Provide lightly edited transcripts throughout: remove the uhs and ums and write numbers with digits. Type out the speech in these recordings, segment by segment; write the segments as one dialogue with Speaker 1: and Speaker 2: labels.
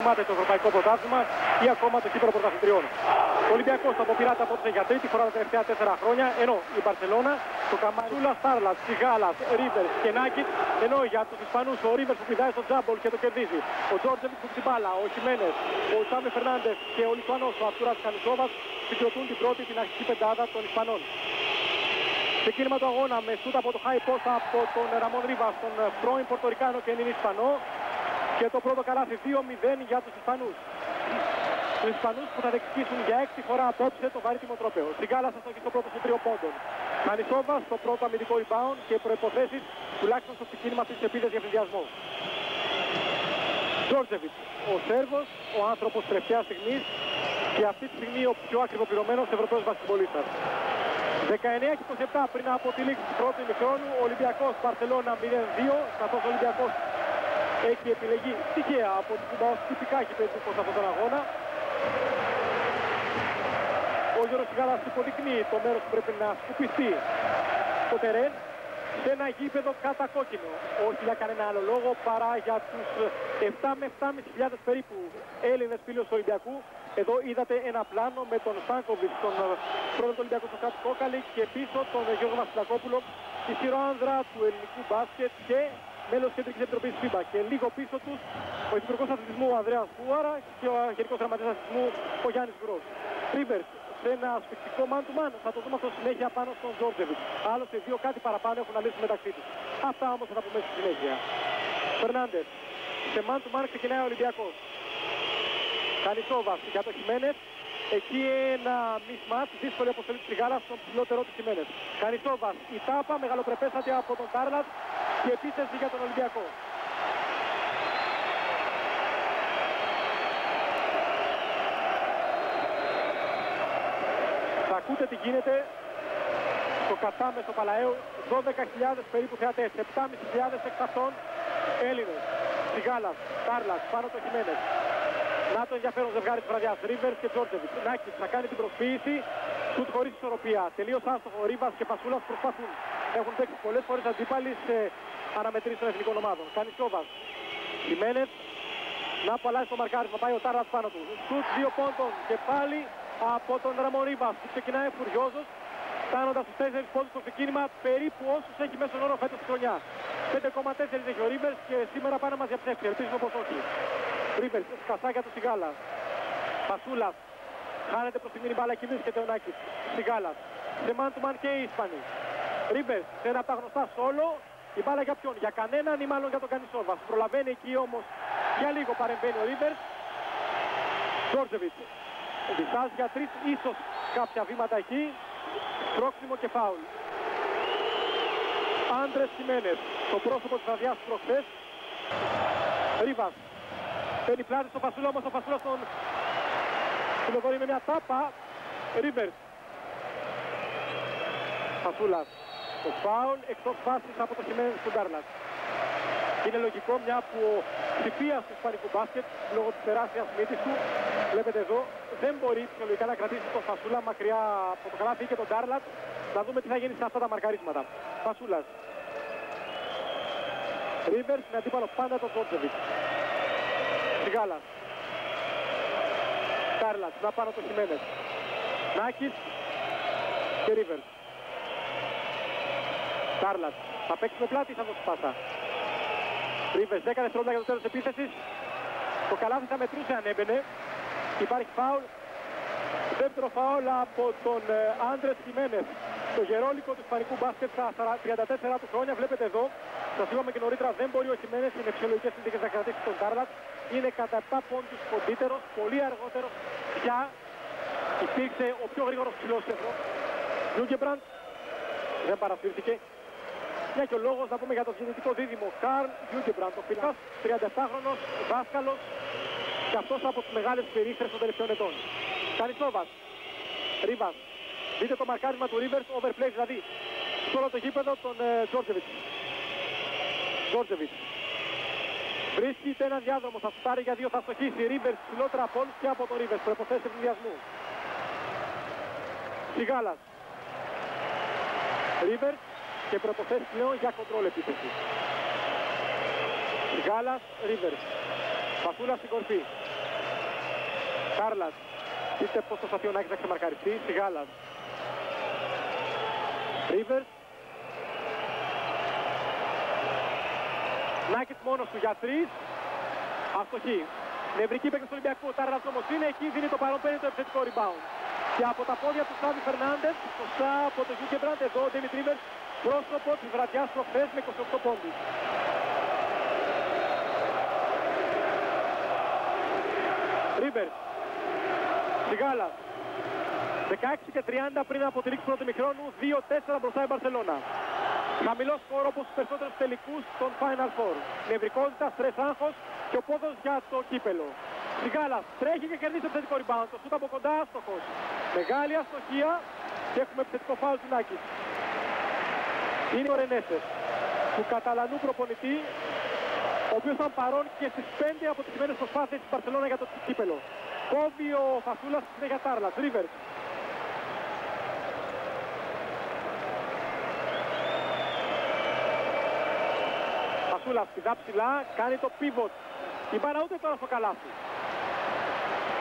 Speaker 1: θυμάται το Ευρωπαϊκό Πρωτάθλημα ή ακόμα το Κύπρο Πρωταθλητριών. Ο Ολυμπιακός θα αποπειράται από τους για τρίτη φορά τα τελευταία 4 χρόνια, ενώ η Μπαρσελόνα, το Καμαρούλα, Στάρλατ, Τσιγάλας, Ρίβερς και Νάκιτς, ενώ για τους Ισπανούς ο Ρίβερς που πηδάει στο τζάμπολ και το κερδίζει, ο Τζόρτζεβιτς που ξυπάλα, ο Χιμένες, ο Τσάβι Φερνάντες και ο Λιθουανός, ο Αρτούρας Κανισόβας, συγκροτούν την πρώτη την αρχική πεντάδα των Ισπανών. Ξεκίνημα του αγώνα με σούτ από το high post από τον Ραμόν Ρίβας, τον πρώην Πορτορικάνο και είναι Ισπανό, και το πρώτο καλάθι 2-0 για τους Ισπανούς. Τους Ισπανούς που θα διεκδικήσουν για 6 φορά απόψε το βαρύτιμο τρόπαιο. Τσιγκάλας θα στοχεί στο πρώτο των 3 πόντων. Κανισόβα στο πρώτο αμυντικό rebound και προϋποθέσεις τουλάχιστον στο ξεκίνημα αυτής της επίθεσης για συνδυασμό. Τζόρτζεβιτς, ο Σέρβος, ο άνθρωπος τελευταίας στιγμής και αυτή τη στιγμή ο πιο ακριβοπληρωμένος Ευρωπαίος μπασκετμπολίστας. 19 και 27 πριν από τη λήξη του πρώτου ημιχρόνου, ο Ολυμπιακός Μπαρσελόνα 0-2, καθώς ο Ολυμπιακός έχει επιλεγεί τυχαία από τους κουμπάους τυπικά γηπεδούχους αυτόν τον αγώνα. Ο Γιώργος Τσιγάλας υποδεικνύει το μέρος που πρέπει να σκουπιστεί στο τερέν σε ένα γήπεδο κατακόκκινο. Όχι για κανένα άλλο λόγο παρά για τους 7 με 7.500 περίπου Έλληνες φίλους του Ολυμπιακού. Εδώ είδατε ένα πλάνο με τον Στάνκοβιτς, τον πρώτο του Ολυμπιακού στο κάτω κόκαλη, και πίσω τον Γιώργο Βασιλακόπουλο, ισχυρό άνδρα του ελληνικού μπάσκετ και μέλος της Κεντρικής Επιτροπής FIBA. Και λίγο πίσω τους ο Υπουργός Αθλητισμού ο Ανδρέας Φούαρα και ο Γενικός Γραμματέας Αθλητισμού ο Γιάννης Γκρός. Ρίβερς σε ένα ασφυκτικό man-to-man, θα το δούμε αυτό συνέχεια πάνω στον Τζόρτζεβιτς. Άλλωστε δύο κάτι παραπάνω έχουν να λύσουν μεταξύ τους. Αυτά όμως θα τα πούμε στη συνέχεια. Φερνάντες, σε man-to-man ξεκινάει ο Ολυμπιακός. Κανισόβας για το Χιμένες. Εκεί ένα mismatch, δύσκολη αποστολή της Τριγάλας στον ψηλότερο του Χιμένες. Κανισόβας, η τάπα μεγαλοπρεπέστατη από τον Τάρλατ και επίθεση για τον Ολυμπιακό. Θα ακούτε τι γίνεται στο κατάμεσο Παλαέου, 12.000 περίπου θεατές, 7.500 εξ αυτών Έλληνες. Τριγάλας, Τάρλατ, πάνω το Χιμένες. Να το ενδιαφέρον ζευγάρι της βραδιάς, Ρίβερς και Τζόρτζεβιτς. Νάκης θα κάνει την προσποίηση, σουτ χωρίς ισορροπία. Τελείως άστοχο, Ρίβας και Πασούλας προσπαθούν. Έχουν παίξει πολλές φορές αντίπαλοι σε αναμετρήσεις των εθνικών ομάδων. Κανισόβας, Χιμένες, να που αλλάζει το μαρκάρισμα, πάει ο Τάρλατς πάνω του. Σουτ 2 πόντων και πάλι από τον Ραμόν Ρίβας που ξεκινάει φουριόζος, φτάνοντας στους 4 πόντους στο ξεκίνημα, περίπου όσους έχει μέσον όρο φέτος τη χρονιά. 5,4 έχει ο Ρίβερς και σήμερα πάνε να μας διαψεύσει, ελπίζουμε πως όχι. Ρίβερς, σκασάκια του Σιγάλας. Πασούλας, χάνεται προς τη μήνυ μπάλα και βρίσκεται ο Νάκης. Σιγάλας, σε man to man και οι Ισπανοί. Ρίβερς, σε ένα από τα γνωστά σόλο, η μπάλα για ποιον, για κανέναν ή μάλλον για τον Κανισόβας. Προλαβαίνει εκεί όμως, για λίγο παρεμβαίνει ο Ρίβερς. Τζόρτζεβιτς, διστάζει για 3, ίσως κάποια βήματα εκεί. Πρόξιμο και φάουλ. Άντρες Χιμένες, το πρόσωπο της βραδιάς προχθές. Ρίβας. Παίρνει πλάτη στο Φασούλα, όμως ο Φασούλας τον τηλεφωνεί με μια τάπα. Ρίβερς. Φασούλας. Το φάουλ εκτός φάσης από το Χιμένες του Ντάρλατ. Είναι λογικό, μια που ο ψηφίας του ισπανικού μπάσκετ λόγω της τεράστιας μύτης του, βλέπετε εδώ, δεν μπορεί ψυχολογικά να κρατήσει τον Φασούλα μακριά από το καλάθι και τον Ντάρλατ. Να δούμε τι θα γίνει σε αυτά τα μαρκαρίσματα. Φασούλας. Ρίβερς με αντίπαλο πάντα τον Τζόρτζεβιτς. Τσιγάλας. Τάρλατ, να πάνω το Χιμένες. Νάκης και Ρίβερς. Τάρλατ, θα παίξει με πλάτη, θα δώσει πάσα. Ρίβερς, 10 δευτερόλεπτα για το τέλος της επίθεσης. Το καλάθι θα μετρούσε αν έμπαινε. Υπάρχει φάουλ. Δεύτερο φάουλ από τον Άντρες Χιμένες. Το γερόλικο του ισπανικού μπάσκετ στα 34 του χρόνια. Βλέπετε εδώ, σας είπαμε και νωρίτερα, δεν μπορεί ο Χιμένες σε φυσιολογικές συνθήκες να κρατήσει τον Τάρλατ. Είναι κατά 7 πόντους κοντύτερος, πολύ αργότερο. Πια υπήρξε ο πιο γρήγορος ψηλός εδώ. Γιούγκεμπραντ δεν παρασύρθηκε. Μια και ο λόγος να πούμε για το γεννητικό δίδυμο Καρλ Γιούγκεμπραντ, ο φιλάς 37χρονος δάσκαλος και αυτός από τις μεγάλες περίφερες των τελευταίων ετών. Κανισόβας, Ρίβας, δείτε το μαρκάρισμα του Ρίβερς, overplay δηλαδή, στο όλο το γήπεδο τον Τζόρτζεβιτς. Τζόρτζεβιτς βρίσκεται ένα διάδρομο, θα σουτάρει για 2, θα στοχίσει. Ρίβερς ψηλότερα από όλους και από τον Ρίβερς, προϋποθέσεις ευνηδιασμού. Σιγάλας, Ρίβερς και προϋποθέσεις πλέον για κοντρόλ επίθεση. Σιγάλας, Ρίβερς. Φασούλα στην κορφή. Τάρλας. Δείτε πώς προσπαθεί ο Νάκης να ξεμαρκαριστεί. Σιγάλας. Ρίβερς. Νάκης μόνος του για 3. Αστοχή. Νευρική παίκτης του Ολυμπιακού. Τάρλας όμως είναι εκεί, δίνει το παρόν, παίρνει το επιθετικό rebound. Και από τα πόδια του Σάβη Φερνάντες, σωστά από το Γιούκεμπραντ, εδώ ο Ντέιβιντ Ρίβερς, πρόσωπο της βραδιάς προχθές με 28 πόντους. Ρίβερς. Σιγάλας. 16 και 30 πριν από τη λήξη πρώτου ημιχρόνου, 2-4 μπροστά η Μπαρσελόνα. Χαμηλός σκορ όπως στους περισσότερους τελικούς των Final Four. Νευρικότητα, στρες άγχος και ο πόδος για το κύπελο. Σιγάλας τρέχει και κερδίζει το επιθετικό rebound. Το σούτ από κοντά, άστοχος. Μεγάλη αστοχία και έχουμε επιθετικό φάουλ του Νάκη. Είναι ο Ρενέσες, του Καταλανού προπονητή, ο οποίος ήταν παρόν και στις 5 αποτυχημένες προσπάθειες της Μπαρσελόνα για το κύπελο. Κόβει ο Φασούλας στη συνέχεια Τάρλας. Ρίβερς. Φασούλας πηδά ψηλά, κάνει το pivot. Η μπάρα ούτε τώρα στο καλάθι.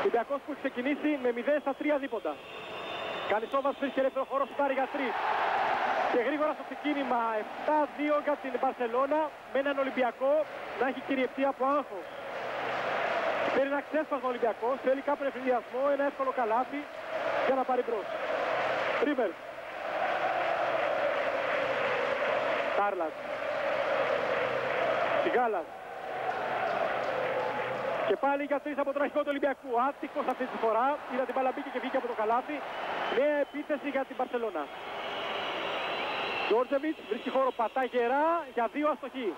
Speaker 1: Ολυμπιακός που έχει ξεκινήσει με 0-3 δίποτα. Κάνει σόβας, βρίσκει ελεύθερο χώρο, σουτάρει για 3. Και γρήγορα στο ξεκίνημα 7-2 για την Μπαρσελόνα, με έναν Ολυμπιακό να έχει κυριευτεί από άγχος. Θέλει ένα ξέσπασμα Ολυμπιακός, θέλει κάποιον ευθυνδιασμό, ένα εύκολο καλάθι για να πάρει μπρος. Ρίβερς. Τάρλας. Σιγάλας. Και πάλι για 3 από τον αρχικό του Ολυμπιακού. Άτυχος αυτή τη φορά. Είδα την μπάλα μπήκε και βγήκε από το καλάθι. Νέα επίθεση για την Μπαρσελόνα. Τζόρτζεβιτς βρίσκει χώρο, πατά γερά για 2 αστοχή.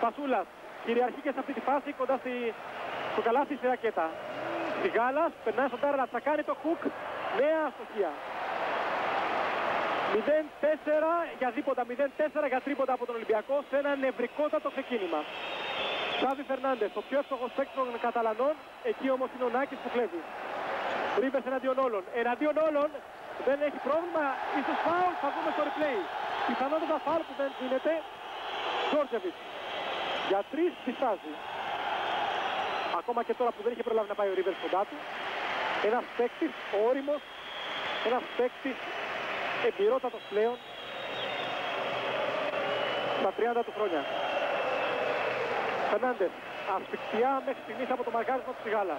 Speaker 1: Φασούλας κυριαρχεί και σε αυτή τη φάση κοντά στο καλάθι στη ρακέτα. Σιγάλας περνάει στον Τάρλας, θα κάνει το hook. Νέα αστοχία. 0-4 για δίποτα, 0-4 για τρίποτα από τον Ολυμπιακό σε ένα νευρικότατο ξεκίνημα. Σάβη Φερνάντες, ο πιο εύστοχος παίκτης των Καταλανών, εκεί όμως είναι ο Νάκης που κλέβει. Ρίβερς εναντίον όλων. Εναντίον όλων δεν έχει πρόβλημα, ίσως φάουλ, θα δούμε στο replay. Πιθανότατα φάουλ που δεν δίνεται. Τζόρτζεβιτς. Για 3 διστάζει. Ακόμα και τώρα που δεν είχε προλάβει να πάει ο Ρίβερς κοντά του. Ένας παίκτης όριμος, ένας παίκτης εμπειρότατος πλέον στα 30 του χρόνια. Φερνάντες, ασφυκτιά μέχρι στιγμής από το μαρκάρισμα του Σιγάλα.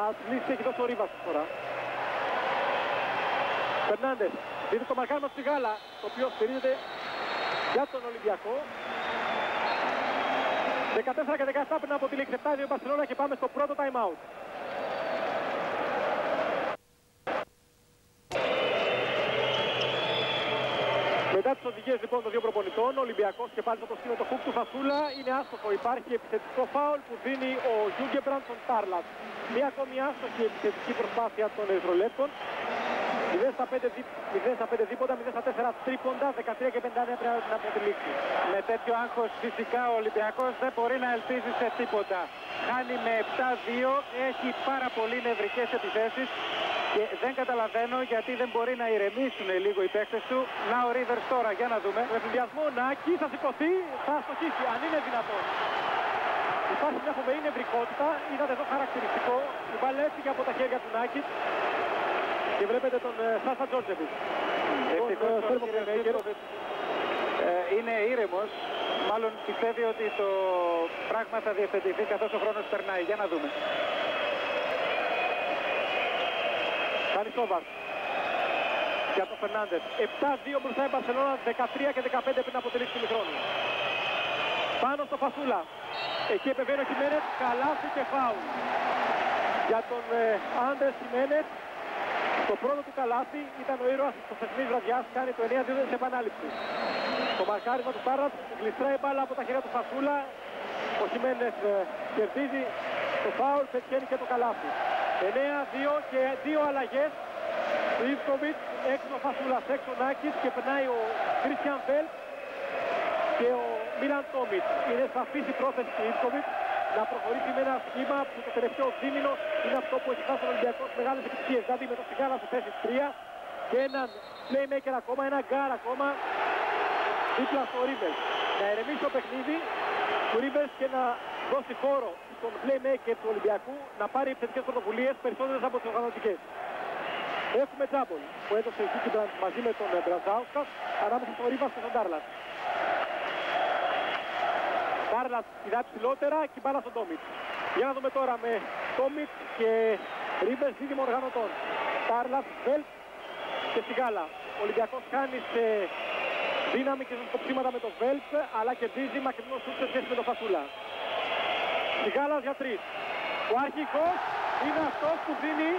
Speaker 1: Ας λύσει έχει δώσει ο Ρίβας τη φορά. Φερνάντες, δίνει το μαρκάρισμα του Σιγάλα, το οποίο στηρίζεται για τον Ολυμπιακό. 14 και 17 πριν από τη λήξη, 7-2 η Μπαρσελόνα και πάμε στο πρώτο time out. Μετά τις οδηγίες λοιπόν των δύο προπονητών, ο Ολυμπιακός και πάλι στο προσκήνιο το χουκ του Φασούλα είναι άστοχο. Υπάρχει επιθετικό φάουλ που δίνει ο Γιούγκεμπραντ στον Τάρλας. Μία ακόμη άστοχη επιθετική προσπάθεια των Ερυθρολέπτων. 0 στα 5 δίποτα, 0 στα 4 τρίποντα, 13 και 59 πρέπει να αποτελείξει.
Speaker 2: Με τέτοιο άγχος φυσικά ο Ολυμπιακός δεν μπορεί να ελπίζει σε τίποτα. Χάνει με 7-2, έχει πάρα πολύ νευρικές επιθέσεις και δεν καταλαβαίνω γιατί δεν μπορεί να ηρεμήσουν λίγο οι παίκτες του. Να ο Ρίβερς τώρα, για να δούμε.
Speaker 1: Με συνδυασμό Νάκη θα σηκωθεί, θα αστοχίσει, αν είναι δυνατόν. Υπάρχει μια φοβερή νευρικότητα, είδατε εδώ χαρακτηριστικό. Η μπάλα έφυγε από τα χέρια του Νάκη. Και βλέπετε τον Σάσα Τζόρτζεβιτς.
Speaker 2: Είναι ήρεμος, μάλλον πιστεύει ότι το πράγμα θα διευθετηθεί καθώς ο χρόνος περνάει. Για να δούμε.
Speaker 1: Κάνει σόβας για τον Φερνάντες. 7-2 μπροστά η Μπαρσελόνα, 13 και 15 πριν από τη λήξη του ημιχρόνου. Πάνω στο Φασούλα. Εκεί επεμβαίνει ο Χιμένες, καλάθι και φάουλ. Για τον Άντρες Χιμένες. Το πρώτο του καλάθι ήταν ο ήρωας της χθεσινής βραδιάς, κάνει το 9-2 σε επανάληψη. Το μαρκάρισμα του Τάρλας γλιστράει μπάλα από τα χέρια του Φασούλα. Ο Χιμένες κερδίζει το φάουλ, πετυχαίνει και το καλάθι. 9-2 και 2 αλλαγές. Ο Ιβκοβιτς, έξω ο Φασούλας, έξω ο Νάκης και περνάει ο Κρίστιαν Βέλ και ο Μίλαν Τόμιτς. Είναι σαφής η πρόθεση του Ιβκοβιτς να προχωρήσει με ένα σχήμα που το τελευταίο δίμηνο είναι αυτό που έχει χάσει τον Ολυμπιακό στις μεγάλες επιτυχίες. Δηλαδή με το Σιγάλα στη θέση 3 και έναν playmaker ακόμα, ένα γκάρ ακόμα δίπλα στο Ρίβερς. Να ερεμήσει το παιχνίδι του Ρίβερς και να δώσει χώρο στον playmaker του Ολυμπιακού να πάρει επιθετικές πρωτοβουλίες περισσότερες από τις οργανωτικές. Έχουμε τζάμπολ που έδωσε η Χίκιμπραντ μαζί με τον Μπραζάουσκας ανάμεσα στον Ρίβας και στον Τάρλας. Τάρλας πηδά ψηλότερα και μπάλα στον Τόμιτ. Για να δούμε τώρα με Τόμιτ και Ρίβερς δίδυμο οργανωτών. Τάρλας, Βέλτ και Σιγάλα. Ο Ολυμπιακός κάνει σε δύναμη και σε σκοψίματα με το Βέλτ, αλλά κερδίζει μακρινό σουτ σε σχέση με τον Φασούλα. Σιγάλας για 3. Ο αρχικός είναι αυτός που δίνει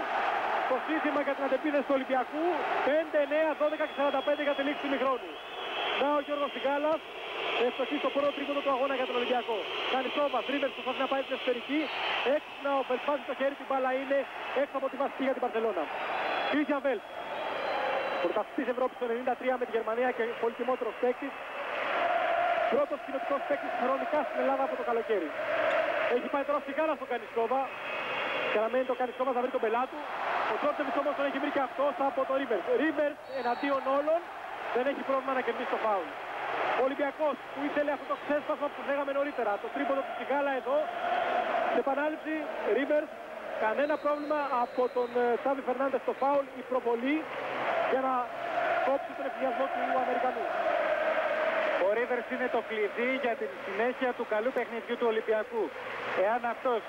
Speaker 1: το σύνθημα για την αντεπίθεση του Ολυμπιακού. 5, 9, 12 και 45 για τη λήξη του ημιχρόνου. Να ο Γιώργος Σιγάλας ευστοχεί στο πρώτο τρίποντο του αγώνα για τον Ολυμπιακό. Κάνει σόβα, Ρίβερς προσπαθεί να πάει στην εσωτερική. Έξυπνα ο Βέλτ βάζει το χέρι, την μπάλα είναι έξω από τη βασική για την Μπαρσελόνα. Κρίστιαν Βέλτ. Πρωταθλητής Ευρώπης το 93 με τη Γερμανία και πολυτιμότερος παίκτης. Πρώτος κοινοτικός παίκτης χρονικά στην Ελλάδα από το καλοκαίρι. Έχει πάει τώρα Σιγάλα στο Κανισκόβα. Και να μένει το Κανισκόβα θα βρει τον πελάτου. Ο Τζόρτσεβιτς όμως τον έχει βρει και αυτός από το Ρίβερς. Ρίβερς εναντίον όλων δεν έχει πρόβλημα να κερδίσει το φάουλ. Ο Ολυμπιακός που ήθελε αυτό το ξέσπασμα που λέγαμε νωρίτερα. Το τρίποντο του Σιγάλα εδώ. Σε επανάληψη Ρίβερς. Κανένα πρόβλημα από τον Τσάβι Φερνάντες στο φάουλ. Η προβολή για να κόψει τον ευθυνιασμό του Αμερικανού.
Speaker 2: Ο Ρίβερς είναι το κλειδί για την συνέχεια του καλού παιχνιδιού του Ολυμπιακού. Εάν αυτός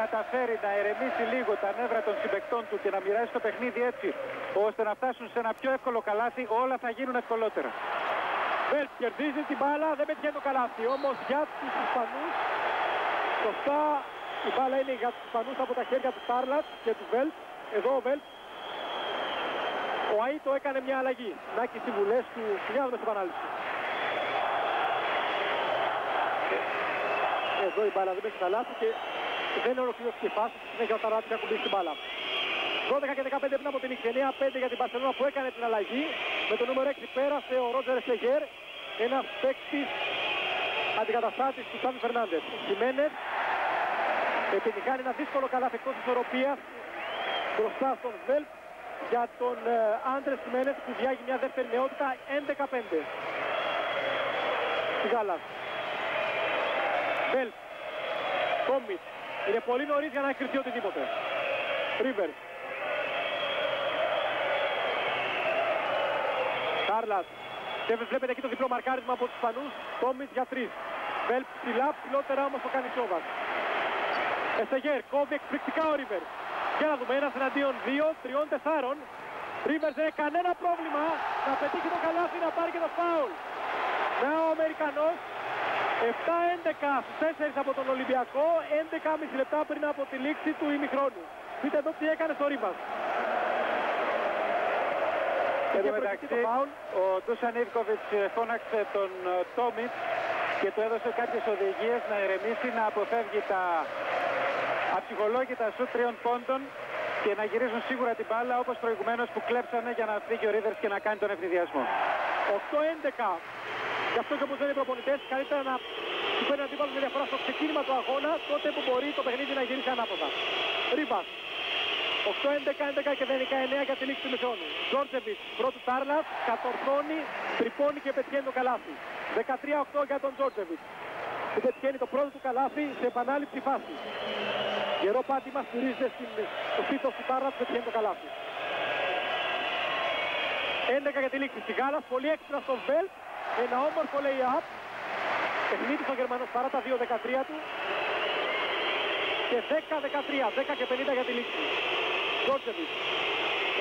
Speaker 2: καταφέρει να ερεμήσει λίγο τα νεύρα των συμπαικτών του και να μοιράσει το παιχνίδι έτσι, ώστε να φτάσουν σε ένα πιο εύκολο καλάθι, όλα θα γίνουν ευκολότερα.
Speaker 1: Βέλτ κερδίζει την μπάλα, δεν πετυχαίνει το καλάθι. Όμως για τους Ισπανούς, σωστά η μπάλα είναι για τους Ισπανούς από τα χέρια του Τάρλατ και του Βέλτ. Εδώ ο Βέλτ. Ο Αΐτο έκανε μια αλλαγή. Νάκη συμβουλές του Σινιάδου στην επανάληψη. Εδώ η μπάλα δεν πέσει καλά και δεν ολοκληρώθηκε η φάση. Συνέχεια ο Ταράτης θα κουμπίσει την μπάλα. 12 και 15 πριν από την νίκη. 9-5 για την Μπαρσελόνα που έκανε την αλλαγή. Με το νούμερο 6 πέρασε ο Ρότζερ Σεγέρ. Ένας παίκτης αντικαταστάτης του Τσάβι Φερνάντες. Ο Χιμένες επιτυχάνει ένα δύσκολο καλάθι εκτός ισορροπίας μπροστά στον Βέλτ για τον Άντρες Χιμένες που διάγει μια δεύτερη νεότητα 11-5. Σιγάλας. Βέλτ. Τόμιτ. Είναι πολύ νωρίς για να κρυφτεί οτιδήποτε. Ρίβερς. Τάρλας. Και βλέπετε εκεί το διπλό μαρκάρισμα από τους Ισπανούς. Τόμιτ για 3. Βέλτ ψηλά, ψηλότερα όμως το κάνει Σόβας. Εσεγέρ, κόβει εκπληκτικά ο Ρίβερς. Για να δούμε, ένας εναντίον 2, 3-4. Ρίβερς δεν έχει κανένα πρόβλημα να πετύχει το καλάθι να πάρει και το φάουλ. Να ο Αμερικανός. 7-11 στους 4 από τον Ολυμπιακό, 11,5 λεπτά πριν από τη λήξη του ημιχρόνου. Δείτε εδώ τι έκανε στο Ρίβας.
Speaker 2: Εδώ μεταξύ, ο Ντούσαν Ιβκοβιτς φώναξε τον Τόμιτ και του έδωσε κάποιες οδηγίες να ηρεμήσει, να αποφεύγει τα αψυχολόγητα σουτ 3 πόντων και να γυρίζουν σίγουρα την μπάλα όπως προηγουμένως που κλέψανε για να φύγει ο Ρίβερς και να κάνει τον ευνηδιασμό.
Speaker 1: 8-11. Γι' αυτό και όπως λένε οι προπονητές, καλύτερα να του φέρει αντίπαλο με διαφορά στο ξεκίνημα του αγώνα, τότε που μπορεί το παιχνίδι να γυρίσει ανάποδα. Ρίβας. 8-11 και 19 για τη λήξη του ημιχρόνου. Τζόρτσεβιτς, πρώτου Τάρλας, κατορθώνει, τρυπώνει και πετυχαίνει το καλάθι. 13-8 για τον Τζόρτσεβιτς. Που πετυχαίνει το πρώτο του καλάθι σε επανάληψη φάση. Γερό πάτημα στηρίζεται στο φύτος του Τάρλας, πετυχαίνει το καλάθι. 11 για τη λήξη. Σιγάλας, πολύ έξυπνα στον Βέλτ. Ένα όμορφο lay-up. Παιχνίδι ο Γερμανός παρά τα 2-13 του. Και 10-13, 10 και 50 για τη λήξη. Τζόρτσεβιτς.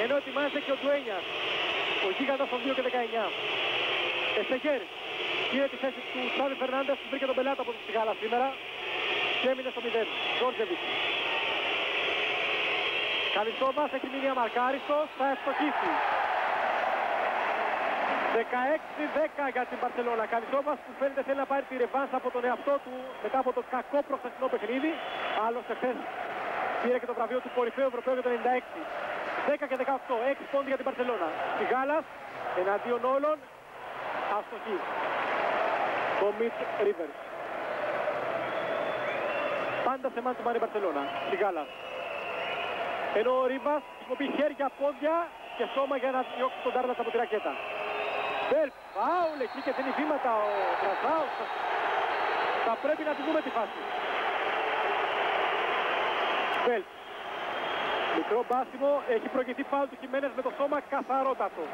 Speaker 1: Ενώ ετοιμάζεται και ο Ντουένιας. Ο γίγαντας των 2 και 19. Εσεγέρ. Πήρε τη θέση του Τσάβι Φερνάντες που βρήκε τον πελάτα από τη Σιγάλα σήμερα. Και έμεινε στο 0. Τζόρτσεβιτς. Καλισόβας έχει μείνει αμαρκάριστος. Θα ευστοχίσει. 16-10 για την Μπαρσελόνα. Καλισόβας που φαίνεται θέλει να πάρει τη ρεβάνς από τον εαυτό του μετά από το κακό προχθεσινό παιχνίδι. Άλλωστε χθες πήρε και το βραβείο του κορυφαίου Ευρωπαίου για το 96. 10 και 18, 6 πόντοι για την Μπαρσελόνα. Σιγάλας εναντίον όλων. Αστοχή. Το Μιτ Ρίβερς. Πάντα σε μάτι του Μάρι Μπαρσελόνα. Σιγάλας. Ενώ ο Ρίβας χρησιμοποιεί χέρια, πόδια και σώμα για να διώξει τον Τάρλας από τη ρακέτα. Βέλτ, φάουλ εκεί και δίνει βήματα ο Μπραζάουσκας. Θα πρέπει να τη δούμε τη φάση. Βέλτ. Μικρό μπάσιμο, έχει προηγηθεί φάουλ του Χιμένες με το σώμα καθαρότατο.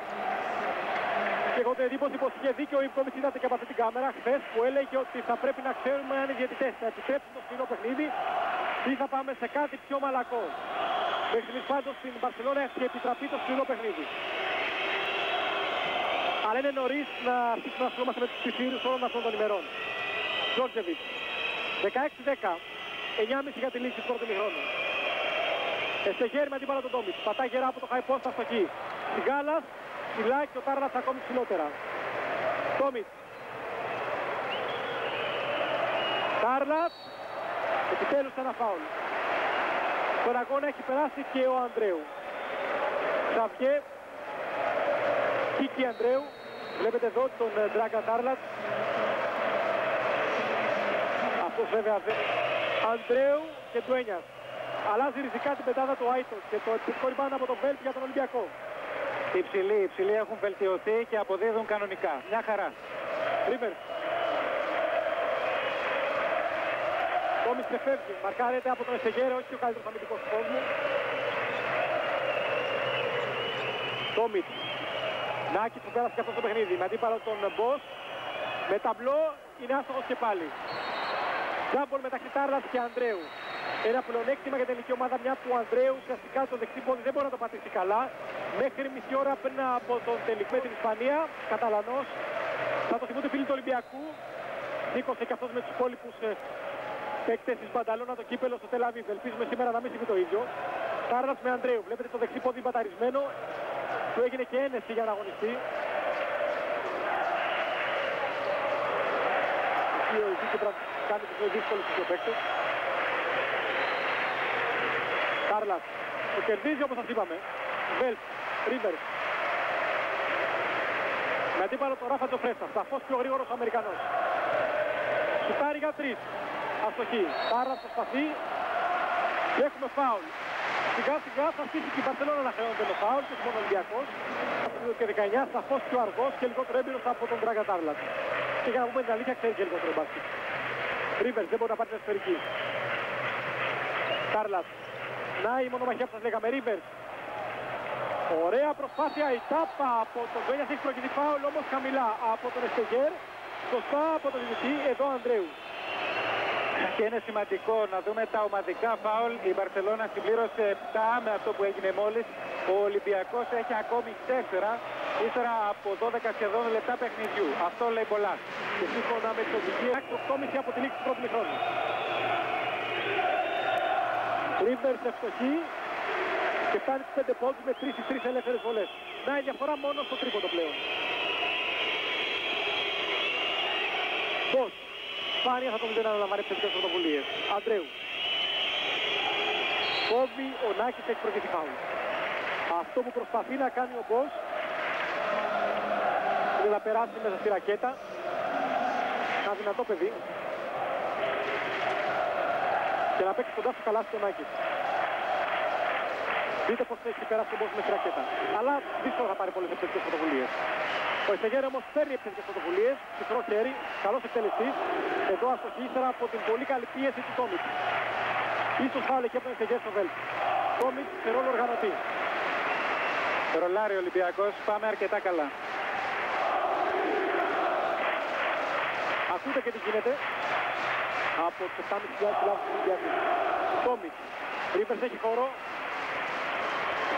Speaker 1: Και έχω την εντύπωση πως είχε δίκιο ο Ιβκόβιτς, είδατε και από αυτή την κάμερα χθες που έλεγε ότι θα πρέπει να ξέρουμε αν οι διαιτητές θα επιτρέψουν το σκληρό παιχνίδι ή θα πάμε σε κάτι πιο μαλακό. Μέχρι στιγμής πάντως στην Μπαρσελόνα έχει επιτραπεί το σκληρό παιχνίδι. Αλλά είναι νωρίς να αρχίσουμε να ασχολούμαστε με τους ψηφίρους όλων αυτών των ημερών. Τζόρτζεβιτς. 16-10. 9,5 για τη λήξη του πρώτου ημιχρόνου. Εστεγέρ με αντίπαλο τον Τόμιτς. Πατάει γερά από το high post αστοχή. Σιγάλας, ψηλά και ο Τάρλας ακόμη ψηλότερα. Τόμιτς. Τάρλας. Επιτέλους ένα φάουλ. Στον αγώνα έχει περάσει και ο Ανδρέου. Ξαβιέ. Κίκη Ανδρέου. Βλέπετε εδώ τον Ντράγκα Τάρλας. Αυτός βέβαια Ανδρέου και Ντουένιας. Αλλάζει ριζικά την πεντάδα του Άιτος και το επιθετικό ριμπάουντ από τον Βέλτ για τον Ολυμπιακό.
Speaker 2: Οι ψηλοί έχουν βελτιωθεί και αποδίδουν κανονικά. Μια χαρά.
Speaker 1: Ρίβερς. Τόμις ξεφεύγει. Μαρκάρεται από τον Εστεγέρε, όχι ο καλύτερος αμυντικός του κόσμου. Τόμις. Νάκης που πέρασε και αυτό στο παιχνίδι. Με αντίπαλο τον Μπος. Με ταμπλό είναι άστοχος και πάλι. Τζάμπολ μεταξύ Τάρλας και Ανδρέου. Ένα πλεονέκτημα για την ελληνική ομάδα, μια που ο Ανδρέου ουσιαστικά το δεξί πόδι δεν μπορεί να το πατήσει καλά. Μέχρι μισή ώρα πριν από τον τελικό με την Ισπανία, Καταλανός. Θα το θυμούνται φίλοι του Ολυμπιακού. Σήκωσε και αυτός με τους υπόλοιπους παίκτες της Μπανταλώνα το κύπελο στο Τελαβίβ. Ελπίζουμε σήμερα να μην συμβεί το ίδιο. Τάρλας με Ανδρέου. Βλέπετε το δεξί πόδι μπαταρισμένο. Του έγινε και ένεση για να αγωνιστεί. Ο Ζήκεπρα κάνει τις ζωές δύσκολες στους παίκτες. Τάρλας. Το κερδίζει όπως σας είπαμε. Βέλτ. Ρίβερς. Με αντίπαλο τον Ράφα Τζοφρέστα. Σαφώς πιο γρήγορος ο Αμερικανός. Σουτάρει για 3. Αστοχή. Τάρλας προσπαθεί. Και έχουμε φάουλ. Σιγά σιγά θα στήσει και η Μπαρσελόνα να χρεώνεται με φάουλ και μόνο ο Ολυμπιακός. Και 19 σαφώς πιο αργός και λιγότερο έμπειρος από τον Ντράγκα Τάρλας. Και για να πούμε την αλήθεια ξέρει και λιγότερο μπάσκετ. Ρίβερς δεν μπορεί να πάρει την εσωτερική. Τάρλας. Να η μονομαχία που σας λέγαμε. Ρίβερς. Ωραία προσπάθεια. Η τάπα από τον Ντουένιας έχει προκριθεί φάουλ όμως χαμηλά από τον Εστεγέρ. Σωστά από τον Διδυτή. Εδώ Ανδρέου.
Speaker 2: Και είναι σημαντικό να δούμε τα ομαδικά φάουλ. Η Μπαρσελόνα συμπλήρωσε 7 με αυτό που έγινε μόλις. Ο Ολυμπιακός έχει ακόμη 4 ύστερα από 12 σχεδόν λεπτά παιχνιδιού. Αυτό λέει πολλά.
Speaker 1: Και σύμφωνα με τις οδηγίες 8,5 από τη λήξη του πρώτου μηχρόνου. Ρίβερς ευστοχή και φτάνει στους 5 πόντους με 3 ελεύθερες βολές. Να η διαφορά μόνο στο τρίποντο πλέον. Πώς. Σπάνια θα τον δίνει να αναλαμβάνει επιθετικές πρωτοβουλίες. Ανδρέου. Κόβει ο Νάκης, έχει προκριθεί φάουλ. Αυτό που προσπαθεί να κάνει ο Μπος είναι να περάσει μέσα στη ρακέτα. Ένα δυνατό παιδί. Και να παίξει κοντά στο καλάθι του Νάκης. Δείτε πως έχει περάσει ο Μπος μέσα στη ρακέτα. Αλλά δύσκολα θα πάρει πολλές επιθετικές πρωτοβουλίες. Ο Εστεγέρ όμως παίρνει επιθετικές πρωτοβουλίες, μικρό χέρι, καλός εκτελεστής. Εδώ αστοχή ύστερα από την πολύ καλή πίεση του Τόμιτς. Ίσως φάουλ εκεί από τον Εστεγέρ στο Βέλτ. Τόμιτς σε ρόλο οργανωτή.
Speaker 2: Ρολάρει ο Ολυμπιακός, πάμε αρκετά καλά.
Speaker 1: Ακούτε και τι γίνεται από τους 7.500 του Ολυμπιακού. Τόμιτς. Ρίβερς έχει χώρο.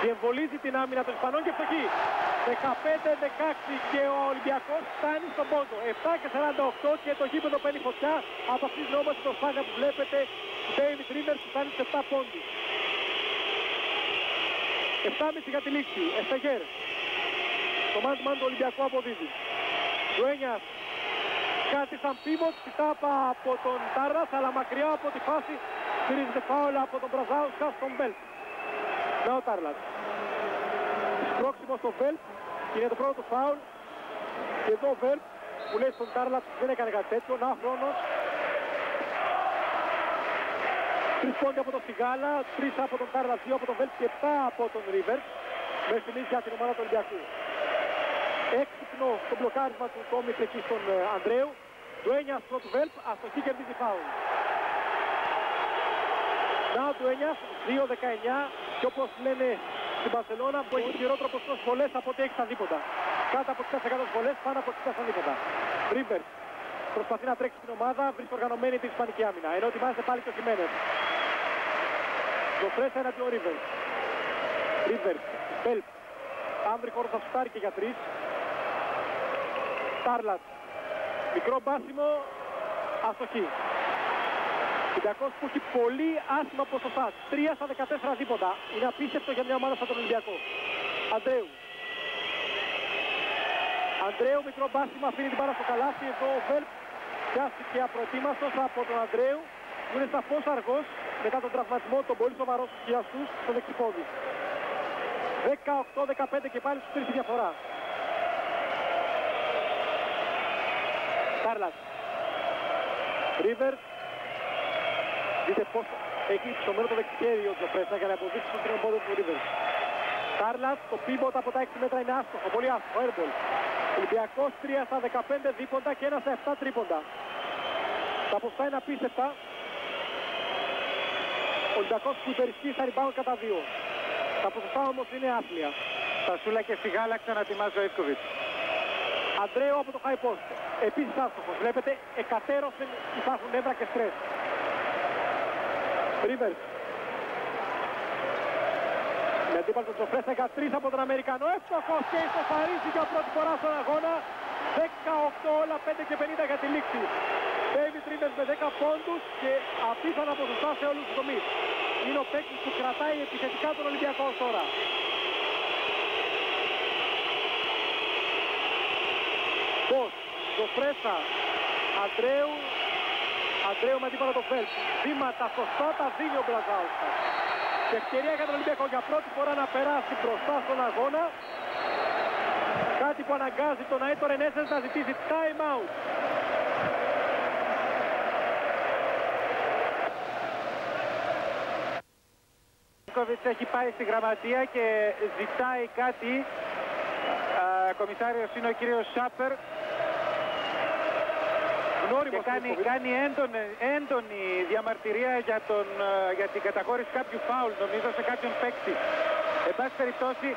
Speaker 1: Διεμβολίζει την άμυνα των Ισπανών και φτωχή. 15-16 και ο Ολυμπιακός φτάνει στον πόντο. 7-48 και το γήπεδο παίρνει φωτιά από αυτή την όμως προσπάθεια που βλέπετε του David Rivers που φτάνει σε 7 πόντους. 7,5 για τη λήξη. Εστεγέρ. Το man-to-man του Ολυμπιακού αποδίδει. Ντουένιας. Κάτι σαν πίβοτ, τάπα από τον Τάρλας, αλλά μακριά από τη φάση στηρίζεται φάουλα από τον Μπραζάουσκα στον Βέλτ. Να ο Τάρλας. Πρόξιμο στο Βέλτ, είναι το πρώτο του φάουλ. Και εδώ ο Βέλτ που λέει στον Τάρλας δεν έκανε κάτι τέτοιο. Να χρόνος. 3 πόντοι από τον Σιγάλα, 3 από τον Τάρλας, 2 από τον Βέλτ και 7 από τον Ρίβερς. Μέχρι στιγμής για την ομάδα του Ολυμπιακού. Έξυπνο στο μπλοκάρισμα του Τόμιτς εκεί στον Ανδρέου. Ντουένιας πρώτου Βέλτ, αστοχή κερδίζει φάουλ. Ναουντουένιας 2-19 και όπως λένε στην Μπαρσελόνα που έχει χειρότερο ποσοστό στις βολές από ό,τι έχει στα δίποτα. Κάτω από 60% στις βολές, πάνω από 60% στα δίποτα. Ρίβερς προσπαθεί να τρέξει την ομάδα, βρίσκει οργανωμένη την ισπανική άμυνα. Ενώ ετοιμάζεται πάλι και ο Χιμένες. Ζωφρέσα εναντίον Ρίβερς. Ρίβερς, Μπέλπ. Αν βρει χώρο θα σουτάρει και για 3. Τάρλατ. Μικρό μπάσιμο, αστοχή. Ολυμπιακός που έχει πολύ άσχημα ποσοστά. 3 στα 14 δίποτα. Είναι απίστευτο για μια ομάδα σαν τον Ολυμπιακό. Αντρέου. Αντρέου, μικρό μπάσιμο, αφήνει την πάρα στο καλάθι. Εδώ ο Βέλπ πιάστηκε απροετοίμαστος από τον Αντρέου. Που είναι σαφώς αργός μετά τον τραυματισμό, τον πολύ σοβαρό στους χιαστούς στο δεξιπόδι. 18-15 και πάλι στους 3 η διαφορά. Τάρλατ. Ρίβερ. Δείτε πώς έχει ψωμένο το δεξιχέρι ο Τζοφρέσα για να αποδείξει τον τριμπόδο του Ρίβερ. Τάρλατ, το πίβοτα από τα 6 μέτρα είναι άστοχο, πολύ άστοχο, airball. Ολυμπιακός 3 στα 15 δίποντα και 1 στα 7 τρίποντα. Τα ποστά είναι απίστευτα. Ο Ολυμπιακός που υπερισχύει στα rebound κατά 2. Τα ποσοστά όμως είναι άθλια.
Speaker 2: Πασούλα και στη γάλαξα να ετοιμάζει ο Ιβκοβιτς.
Speaker 1: Αντρέο από το high post. Επίσης άστοχος. Βλέπετε εκατέρωθεν υπάρχουν νεύρα και στρες. Ρίβερς. Με αντίπαλο τον Τζοφρέσα 13 από τον Αμερικανό. Εύστοχος και ισοφαρίζει για πρώτη φορά στον αγώνα. 18 όλα 5 και 50 για τη λήξη. David Rivers με 10 πόντους και απίθανα ποσοστά σε όλους τους τομείς. Είναι ο παίκτης που κρατάει επιθετικά τον Ολυμπιακό τώρα. Πώς, Τζοφρέσα, Αντρέου με αντίπαλο το Βέλπ. Βήματα σωστά τα δίνει ο Μπλαζάουσκα. Και ευκαιρία για τον Ολυμπιακό για πρώτη φορά να περάσει μπροστά στον αγώνα. Κάτι που αναγκάζει τον Αίτο Ρενέσενς να ζητήσει time out.
Speaker 2: Ο Ιβκοβιτς έχει πάει στη γραμματεία και ζητάει κάτι. Κομισάριος είναι ο κύριος Σάπερ. Και κάνει έντονη διαμαρτυρία για την καταχώρηση κάποιου φάουλ, νομίζω, σε κάποιον παίκτη. Εν πάση περιπτώσει,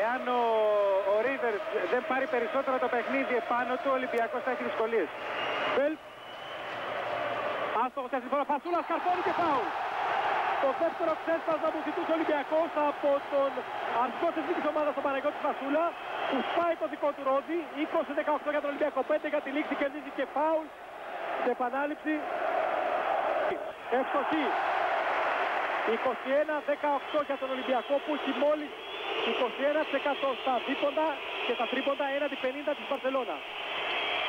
Speaker 2: εάν ο Ρίβερς δεν πάρει περισσότερο το παιχνίδι επάνω του, ο Ολυμπιακός θα έχει δυσκολίες.
Speaker 1: Βέλπ. Άστοχος για την φορά. Φασούλας καρφώνει και φάουλ. Το δεύτερο ξέσπασμα που ζητούσε ο Ολυμπιακός από τον αρχικό της δίκης ομάδας, τον Παναγιώτη Φασούλα, που σπάει το δικό του ρόδι. 20-18 για τον Ολυμπιακό, 5 για τη λήξη, κερδίζει και φάουλ. Σε επανάληψη. Ευστοχή. 21-18 για τον Ολυμπιακό που έχει μόλις 21% στα δίποντα και τα τρίποντα έναντι 50 της Μπαρσελόνα.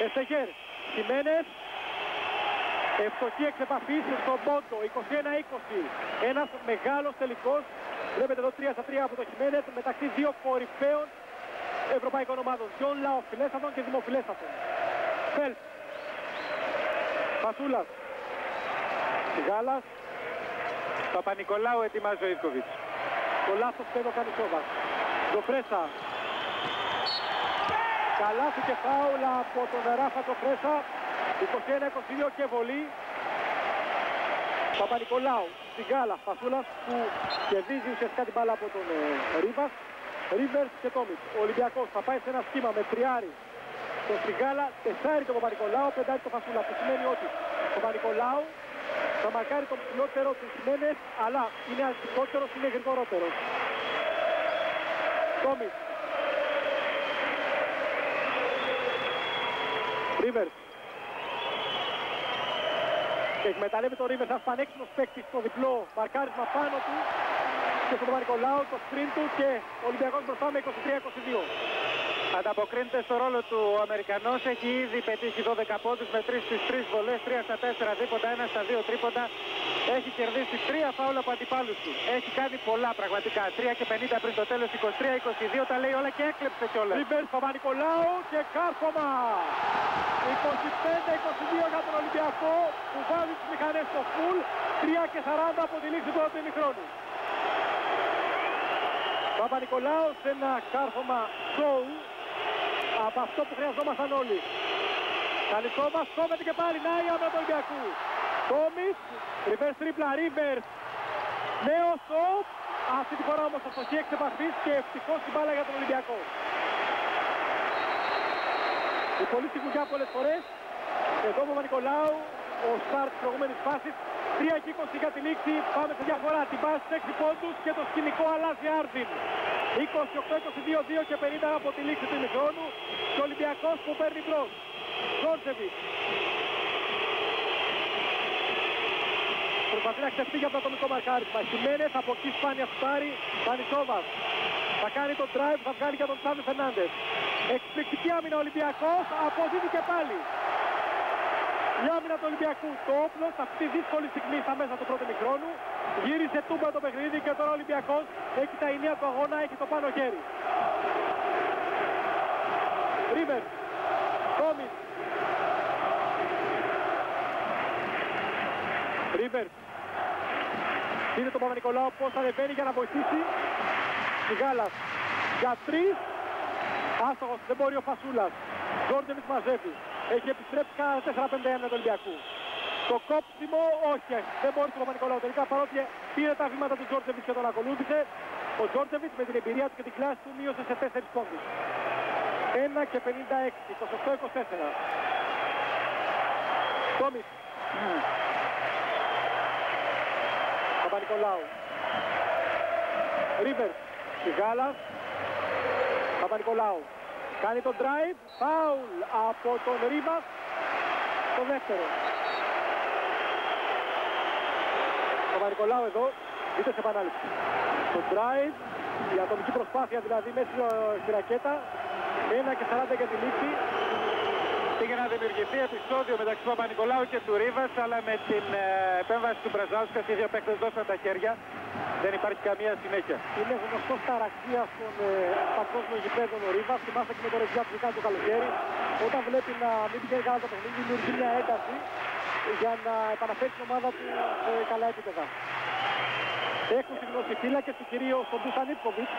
Speaker 1: Εστεγέρ. Χιμένες. Ευστοχή εξ επαφής στον πόντο. 21-20. Ένας μεγάλος τελικός. Βλέπετε εδώ 3-3 από το Χιμένες μεταξύ δύο κορυφαίων ευρωπαϊκών ομάδων. Γιον λαοφιλέστατων και δημοφιλέστατων. Φελπ. Πασούλας. Σιγάλας.
Speaker 2: Παπα-Νικολάου ετοιμάζει ο Ιβκοβιτς.
Speaker 1: Το λάθος πέδο κάνει Σόβας. Τζοφρέσα. Καλάθι και φάουλα από τον Ράφα Τζοφρέσα. 21-22 και βολή. Παπα-Νικολάου. Σιγάλας. Πασούλας που κερδίζει ουσιαστικά την μπάλα από τον Ρίβας. Ρίβερς και Τόμιτς. Ο Ολυμπιακός θα πάει σε ένα σχήμα με τριάρι τον Σιγάλα, τεσσάρι τον Παπα-Νικολάου, πεντάρι τον Φασούλα. Που σημαίνει ότι ο Παπα-Νικολάου θα μαρκάρει τον ψηλότερο του Χιμένες, αλλά είναι αλτικότερος, είναι γρηγορότερος. Τόμιτς. Ρίβερς. Εκμεταλλεύει το Ρίβερς, ένας πανέξυπνος παίκτης στο διπλό μαρκάρισμα πάνω του και στον Παπα-Νικολάου, το sprint του και ο Ολυμπιακός μπροστά με 23-22.
Speaker 2: Ανταποκρίνεται στο ρόλο του ο Αμερικανός, έχει ήδη πετύχει 12 πόντους με 3 στις 3 βολές, 3 στα 4 δίποντα, 1 στα 2 τρίποντα. Έχει κερδίσει 3 φάουλα από αντιπάλους του. Έχει κάνει πολλά πραγματικά. 3 και 50 πριν το τέλος, 23-22, τα λέει όλα και έκλεψε κιόλας.
Speaker 1: Ρίβερς, Παπα-Νικολάου και κάρφωμα. 25-22 για τον Ολυμπιακό που βάζει τις μηχανές στο full. 3 και 40 από τη λήξη του πρώτου ημιχρόνου. Παπα-Νικολάου σε ένα κάρφωμα show από αυτό που χρειαζόμασταν όλοι. Καλυθόμας, κόβεται και πάλι, να η άμυνα του Ολυμπιακού. Τόμις, reverse τρίπλα, Ρίβερς. Νέο σοπ. Αυτή τη φορά όμως αστοχή εξ επαφής και ευτυχώς η μπάλα για τον Ολυμπιακό. Η πολύ σιγουριά πολλές φορές. Εδώ ο Παπα-Νικολάου, ο στάρ της προηγούμενης φάσης. 3-20 για τη λήξη, πάμε σε διαφορά. Την πάση στους 6 πόντους και το σκηνικό αλλάζει Άρτιν. 28-22 και 50 από τη λήξη του ημιχρόνου. Και ο Ολυμπιακός που παίρνει μπρος. Ζόρτζεβιτς. Προσπαθεί να ξεφύγει από το ατομικό μαρκάρισμα. Χιμένες, από εκεί σπάνια σουτάρει. Τανισόβας. Θα κάνει τον drive, θα βγάλει για τον Τσάβη Φερνάντες. Εκπληκτική άμυνα ο Ολυμπιακός, αποδίδει και πάλι. Η άμυνα του Ολυμπιακού, το όπλο σε αυτή τη δύσκολη στιγμή στα μέσα του πρώτου ημιχρόνου. Γύρισε τούμπα το παιχνίδι και τώρα ο Ολυμπιακός έχει τα ενία του αγώνα, έχει το πάνω χέρι. Ρίβερ, Τόμις. Ρίβερ. Είναι τον Παπα-Νικολάου πώς ανεβαίνει για να βοηθήσει. Σιγάλας για 3. Άστοχος, δεν μπορεί ο Φασούλας. Ζόρτζεβιτς μαζεύει. Έχει επιστρέψει κάνα 4-5-1 του Ολυμπιακού. Το κόψιμο, όχι, δεν μπορεί τον Παπα-Νικολάου τελικά, παρότι πήρε τα βήματα του Ζόρτζεβιτς και τον ακολούθησε. Ο Ζόρτζεβιτς με την εμπειρία του και την κλάση του μείωσε σε 4 πόντους. 1 και 56, 28-24. Τόμις. Παπα-Νικολάου. Ρίβερ. Σιγάλας. Παπα-Νικολάου. Κάνει τον drive. Φάουλ από τον Ρίβας. Το δεύτερο. Παπα-Νικολάου εδώ. Δείτε σε επανάληψη. Το drive. Η ατομική προσπάθεια δηλαδή μέσα στη ρακέτα. 1 και 40 για τη λήξη.
Speaker 2: Πήγε να δημιουργηθεί επεισόδιο μεταξύ του Παπα-Νικολάου και του Ρίβας, αλλά με την επέμβαση του Μπραζάουσκα οι δύο παίκτες δώσαν τα χέρια. Δεν υπάρχει καμία συνέχεια.
Speaker 1: Είναι γνωστός ταραξίας των παγκόσμιων γηπέδων ο Ρίβας. Θυμάστε και με το ρεζιά που κάνει το καλοκαίρι. Όταν βλέπει να μην πηγαίνει καλά το παιχνίδι, δημιουργεί μια ένταση για να επαναφέρει την ομάδα του σε καλά επίπεδα. Έχουν συγγνώσει οι φύλακες του κυρίου στον Ντούσαν Ιβκοβιτς.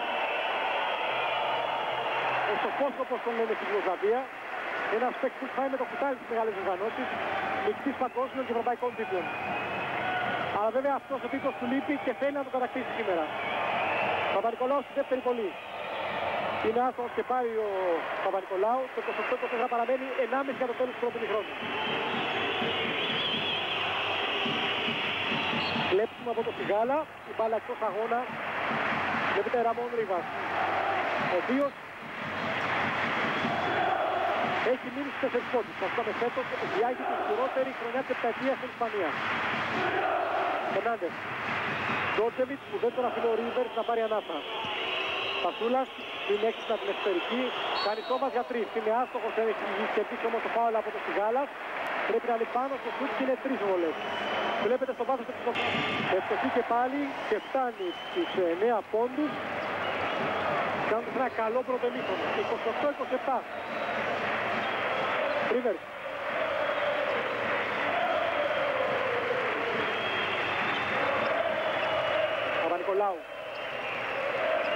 Speaker 1: Ο Σοφός, όπως τον λένε στην Γιουγκοσλαβία. Ένας παίκτης που πάει με το κουτάλι στις μεγάλες οργανώσεις, μεικτής παγκόσμιων και ευρωπαϊκών τίτλων. Αλλά βέβαια αυτός ο τίτλος του λείπει και θέλει να τον κατακτήσει σήμερα. Παπα-Νικολάου στη δεύτερη βολή. Είναι άστοχος και πάει ο Παπα-Νικολάου. Το 28-24 παραμένει 1,5 για το τέλος του πρώτου ημιχρόνου. Κλέψουμε από το Σιγάλα. Η μπάλα εκτός αγώνα. Βλέπετε Ραμόν Ρίβας, ο οποίος έχει μείνει στους 4 πόντους. Θα πούμε φέτος διάγει τη χειρότερη χρονιά της επταετίας στην Ισπανία. Φερνάντες. Ζόρτζεβιτς που δεν τον αφήνει ο Ρίβερς να πάρει ανάσα. Πασούλας είναι έξυπνα την εσωτερική. Κάνει σώμα για 3. Είναι άστοχος, έχει κερδίσει όμως το φάουλ από το Σιγάλας. Πρέπει να είναι πάνω στο σουτ και είναι 3 βολές. Βλέπετε στο βάθος του εξωτερικού. Ευτυχή και πάλι και φτάνει στους 9 πόντους. Κάνοντας ένα καλό πρώτο ημίχρονο. 28-27. Ρίβερς. Παπα-Νικολάου.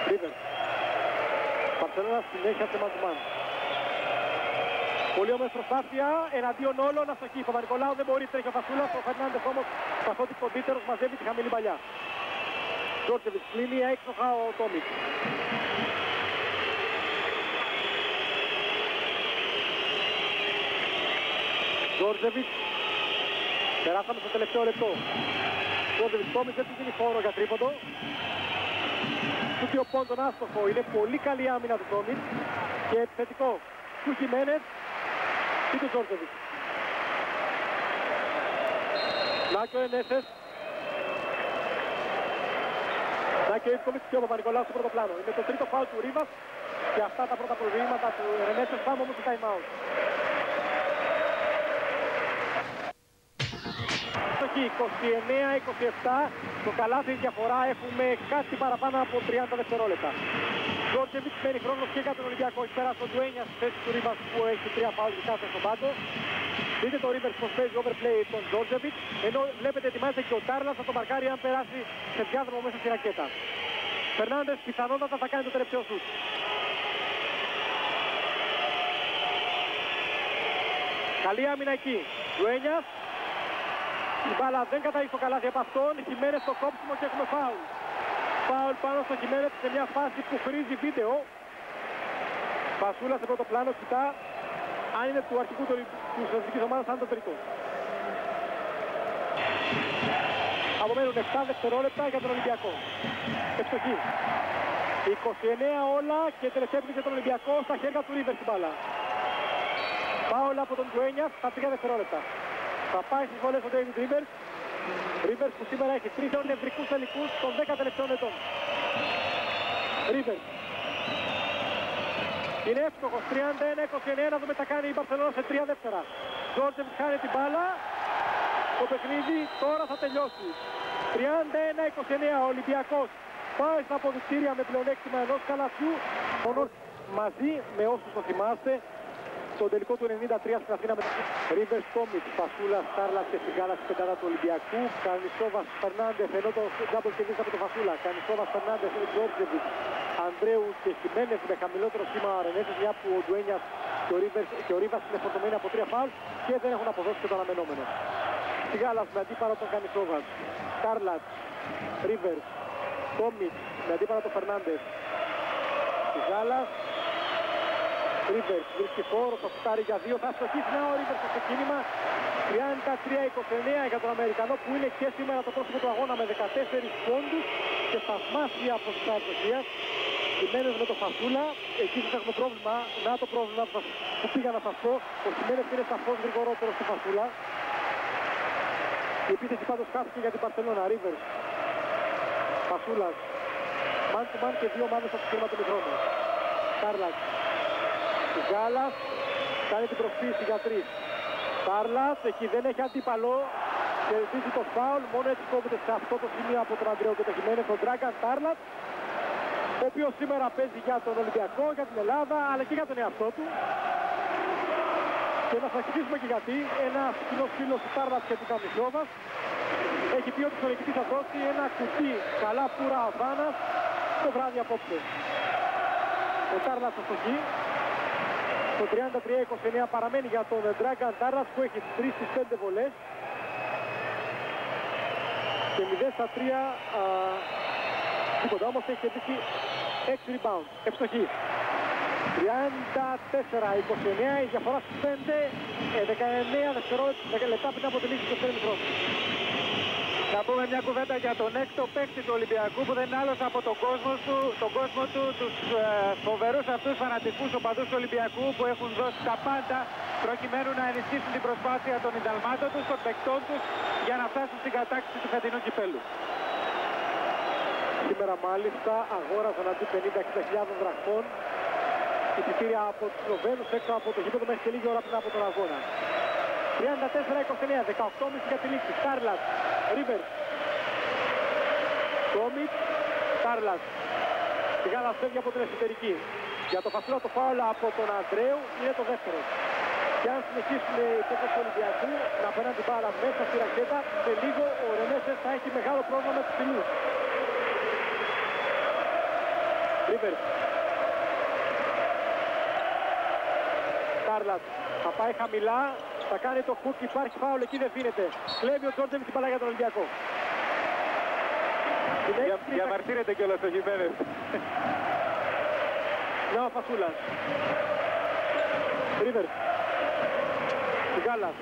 Speaker 1: Ρίβερς. Μπαρσελόνα συνέχεια σε μαντουμάν. Πολύ όμορφη προσπάθεια εναντίον όλων, αστοχή. Παπα-Νικολάου δεν μπορεί, τρέχει ο Φασούλας. Ο Φερνάντες όμως, καθότι κοντύτερος, μαζεύει τη χαμηλή παλιά. Ζόρτζεβιτς κλείνει έξοχα ο Τόμιτς. Ζόρτζεβιτς. Περάσαμε στο τελευταίο λεπτό. Ζόρτζεβιτς Τόμιτς δεν του δίνει χώρο για τρίποντο. Του δύο πόντων άστοχο. Είναι πολύ καλή άμυνα του Τόμιτς. Και επιθετικό του Χιμένες ή του Ζόρτζεβιτς. Να και ο Ενέσες. Να και ο Ιβκοβιτς και ο Παπα-Νικολάου στο πρώτο πλάνο. Είναι το τρίτο φάουλ του Ρίβας. Και αυτά τα πρώτα προβλήματα του Ενέσες. Πάμε όμως στο time out. 29-27, το καλάθι διαφορά, έχουμε κάτι παραπάνω από 30 δευτερόλεπτα. Ζόρτζεβιτς παίρνει χρόνος και για τον Ολυμπιακό, έχει περάσει τον Ντουένια στη θέση του Ρίβας που έχει 3 φάουλ και κάθε στον πάγκο. Δείτε το Ρίβερς πως παίζει overplay τον Ζόρτζεβιτς, ενώ βλέπετε ετοιμάζεται και ο Τάρλας θα το μαρκάρει αν περάσει σε διάδρομο μέσα στη ρακέτα. Φερνάντες πιθανότατα θα κάνει το τελευταίο σουτ. Καλή άμυνα εκεί. Ντουένιας. Η μπάλα δεν κατάγει στο καλάθι από αυτόν. Χιμένες στο κόψιμο και έχουμε φάουλ. Φάουλ πάνω στο Χιμένες σε μια φάση που χρήζει βίντεο. Φασούλα σε πρώτο πλάνο, κοιτά αν είναι του αρχικού της εθνικής ομάδας, αν είναι το τρίτο. Απομένουν 7 δευτερόλεπτα για τον Ολυμπιακό. Ευστοχή. 29 όλα και τελευταία επίθεση για τον Ολυμπιακό στα χέρια του Ρίβερ στην μπάλα. Φάουλ από τον Ντουένια στα 3 δευτερόλεπτα. Θα πάει στις βολές ο Ντέιβιντ Ρίβερς. Ρίβερς που σήμερα έχει 3 νευρικούς τελικούς των 10 τελευταίων ετών. Ρίβερς. Είναι εύστοχος. 31-29 να δούμε τα κάνει η Μπαρσελόνα σε 3 δεύτερα. Τζόρτζεβιτς χάνει την μπάλα. Το παιχνίδι τώρα θα τελειώσει. 31-29 ο Ολυμπιακός πάει στα αποδυτήρια με πλεονέκτημα ενός καλαθιού. Μόνο μαζί με όσους το θυμάστε, στον τελικό του 93 στην Αθήνα με τα Ρίβερ Τόμιτ, Φασούλα, Στάρλα και Σιγκάλα στην πεντάδα του Ολυμπιακού. Κανισόβας Φερνάντες, ενώ το double κερδίζει από τον Φασούλα. Κανισόβας Φερνάντες, Τζόρτζεβιτς, Ανδρέου και Χιμένες με χαμηλότερο σχήμα Αρενέσης, μια που ο Ντουένιας και ο Ρίβας είναι φορτωμένοι από 3 φάουλ και δεν έχουν αποδώσει και το αναμενόμενο. Σιγκάλας με αντίπαλο τον Κανισόβας. Στάρλα, Ρίβερ, Τόμιτ με αντίπαλο τον Φερνάντες. Σιγκάλας. Ρίβερς βρίσκει χώρο, θα φτάρει για 2, θα στοχίσει ο Ρίβερς στο ξεκίνημα. 33-29 για τον Αμερικανό που είναι και σήμερα το πρόσωπο του αγώνα με 14 πόντους και θαυμάσια ποσοστά ευστοχίας. Χιμένες με το Φασούλα, εκεί σας έχουμε πρόβλημα, να το πρόβλημα που πήγα να σας πω. Ο Χιμένες είναι σαφώς γρηγορότερος του Φασούλα. Η επίθεση πάντως χάθηκε για την Μπαρσελόνα. Ρίβερς, Φασούλας, man to man και 2 ομάδες στο ξεκίνημα του χρόνου. Στάρλατς. Γάλας κάνει την προσποίηση για 3. Στάρλας, εκεί δεν έχει αντίπαλο. Κερδίζει το φάουλ, μόνο έτσι κόβεται σε αυτό το σημείο από τον Ανδρέο και τον Χιμένες, τον Ντράγκαν Στάρλας, ο οποίος σήμερα παίζει για τον Ολυμπιακό, για την Ελλάδα, αλλά και για τον εαυτό του. Και να σας εξηγήσουμε και γιατί. Ένας κοινός φίλος του Στάρλας και του Καμισιόβας έχει πει ότι στον νικητή θα δώσει ένα κουτί καλά πουρα Αβάνας το βράδυ απόψε. Ο Στάρλας στο στοχή. Το 33-29 παραμένει για τον Ντράγκαν Τάρλας που έχει 3 στις 5 βολές και 0-3 τίποτα, όμως έχει κερδίσει 6 rebound. Ευστοχή. 34-29 η διαφορά στους 5, 19 δευτερόλεπτα πριν από τη λήξη του δεύτερου χρόνου.
Speaker 2: Θα πούμε μια κουβέντα για τον έκτο παίκτη του Ολυμπιακού που δεν είναι άλλος από τον κόσμο του, τους φοβερούς αυτούς φανατικούς οπαδούς του Ολυμπιακού που έχουν δώσει τα πάντα προκειμένου να ενισχύσουν την προσπάθεια των ιδαλμάτων τους, των παικτών τους για να φτάσουν στην κατάκτηση του φετινού κυπέλου.
Speaker 1: Σήμερα μάλιστα αγόραζαν αντί 50-60 δραχμών εισιτήρια από τους Σλοβαίνους έξω από το γήπεδο μέχρι και λίγη ώρα πριν από τον αγώνα. 34-29, 18,5 για τη λήξη. Στάρλας, Ρίβερς, Τόμιτ, Στάρλας. Σιγάλας φεύγει από την εσωτερική. Για το Φασούλα το φάουλ από τον Ανδρέου είναι το δεύτερο. Και αν συνεχίσουν οι παίκτες του Ολυμπιακού να περνάνε την μπάλα μέσα στη ρακέτα, σε λίγο ο Ρενέσες θα έχει μεγάλο πρόβλημα με τους ψηλούς. Ρίβερς. Στάρλας θα πάει χαμηλά. Θα κάνει το χουκ, υπάρχει φάουλ, εκεί δεν δίνεται. Κλέβει ο Τζόρτζεβιτς την μπάλα για τον Ολυμπιακό.
Speaker 2: Διαμαρτύρεται κιόλας ο Χιμένες.
Speaker 1: Να ο Φασούλας. Ρίβερς. Σιγκάλας.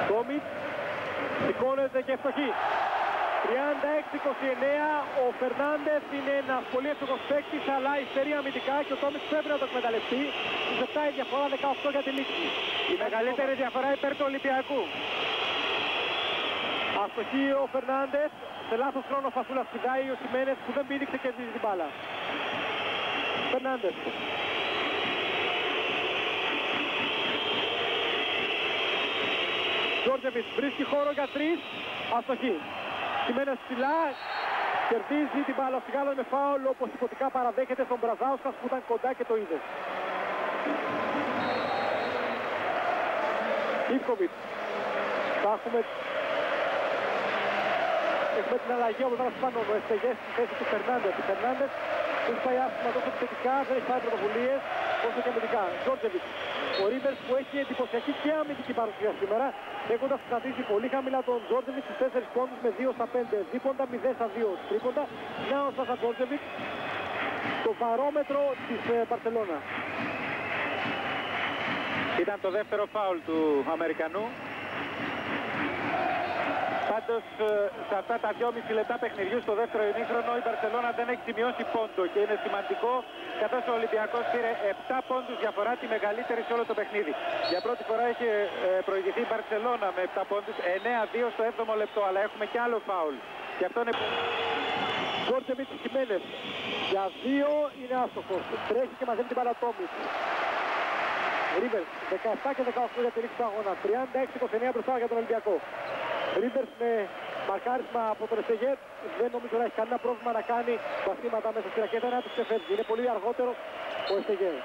Speaker 1: Τόμιτ. Σηκώνεται και ευστοχή. 36-29, ο Φερνάντες είναι ένας πολύ εύστοχος παίκτης, αλλά υστερεί αμυντικά και ο Τόμιτς πρέπει να το εκμεταλλευτεί. Στους 7 η διαφορά, 18 για τη λήξη.
Speaker 2: Η μεγαλύτερη διαφορά υπέρ του Ολυμπιακού.
Speaker 1: Αστοχή ο Φερνάντες, σε λάθος χρόνο ο Φασούλας πηδάει, ο Χιμένες που δεν πήδηξε και κερδίζει την μπάλα. Φερνάντες. Τζόρτζεβιτς βρίσκει χώρο για 3, αστοχή. Χιμένες ψηλά, κερδίζει την μπάλα ο Σιγάλας με φάουλ, όπως υποτικά παραδέχεται τον Μπραζάουσκας που ήταν κοντά και το είδε. Ιβκοβιτς. Θα έχουμε την αλλαγή από εδώ πάνω ο Εστεγές στη θέση του Φερνάντες. Ο Φερνάντες που έχει πάει άσχημα τόσο επιθετικά, δεν έχει πάρει πρωτοβουλίες. όσο και αμυντικά. Τζόρτζεβιτς, ο Ρίβερς που έχει εντυπωσιακή και αμυντική παρουσία σήμερα, έχοντας κρατήσει πολύ χαμηλά τον Τζόρτζεβιτς στους 4 πόντους με 2 στα 5 δίποντα, 0 στα 2 τρίποντα. Να ο Σάσα Τζόρτζεβιτς, το βαρόμετρο της Μπαρσελόνα.
Speaker 2: Ήταν το δεύτερο φάουλ του Αμερικανού. Πάντως σε αυτά τα 2,5 λεπτά παιχνιδιού στο δεύτερο ημίχρονο η Μπαρσελόνα δεν έχει σημειώσει πόντο και είναι σημαντικό, καθώς ο Ολυμπιακός πήρε 7 πόντους διαφορά, τη μεγαλύτερη σε όλο το παιχνίδι. Για πρώτη φορά έχει προηγηθεί η Μπαρσελόνα με 7 πόντους, 9-2 στο 7ο λεπτό, αλλά έχουμε και άλλο φάουλ. Και αυτό είναι...
Speaker 1: Τζόρτζεβιτς Χιμένες, για 2 είναι άστοχος, τρέχει και μαζεύει την μπάλα Τόμιτς. Ρίβερς 17 και 18 για τη λήξη του αγώνα, 36-29 μπροστά για τον Ολυμπιακό. Ρίβερς με μαρκάρισμα από τον Εστεγέρ, δεν νομίζω να έχει κανένα πρόβλημα να κάνει βασίματα μέσα στη ρακέτα, να τους ξεφεύγει. Είναι πολύ αργότερο ο Εστεγέρ.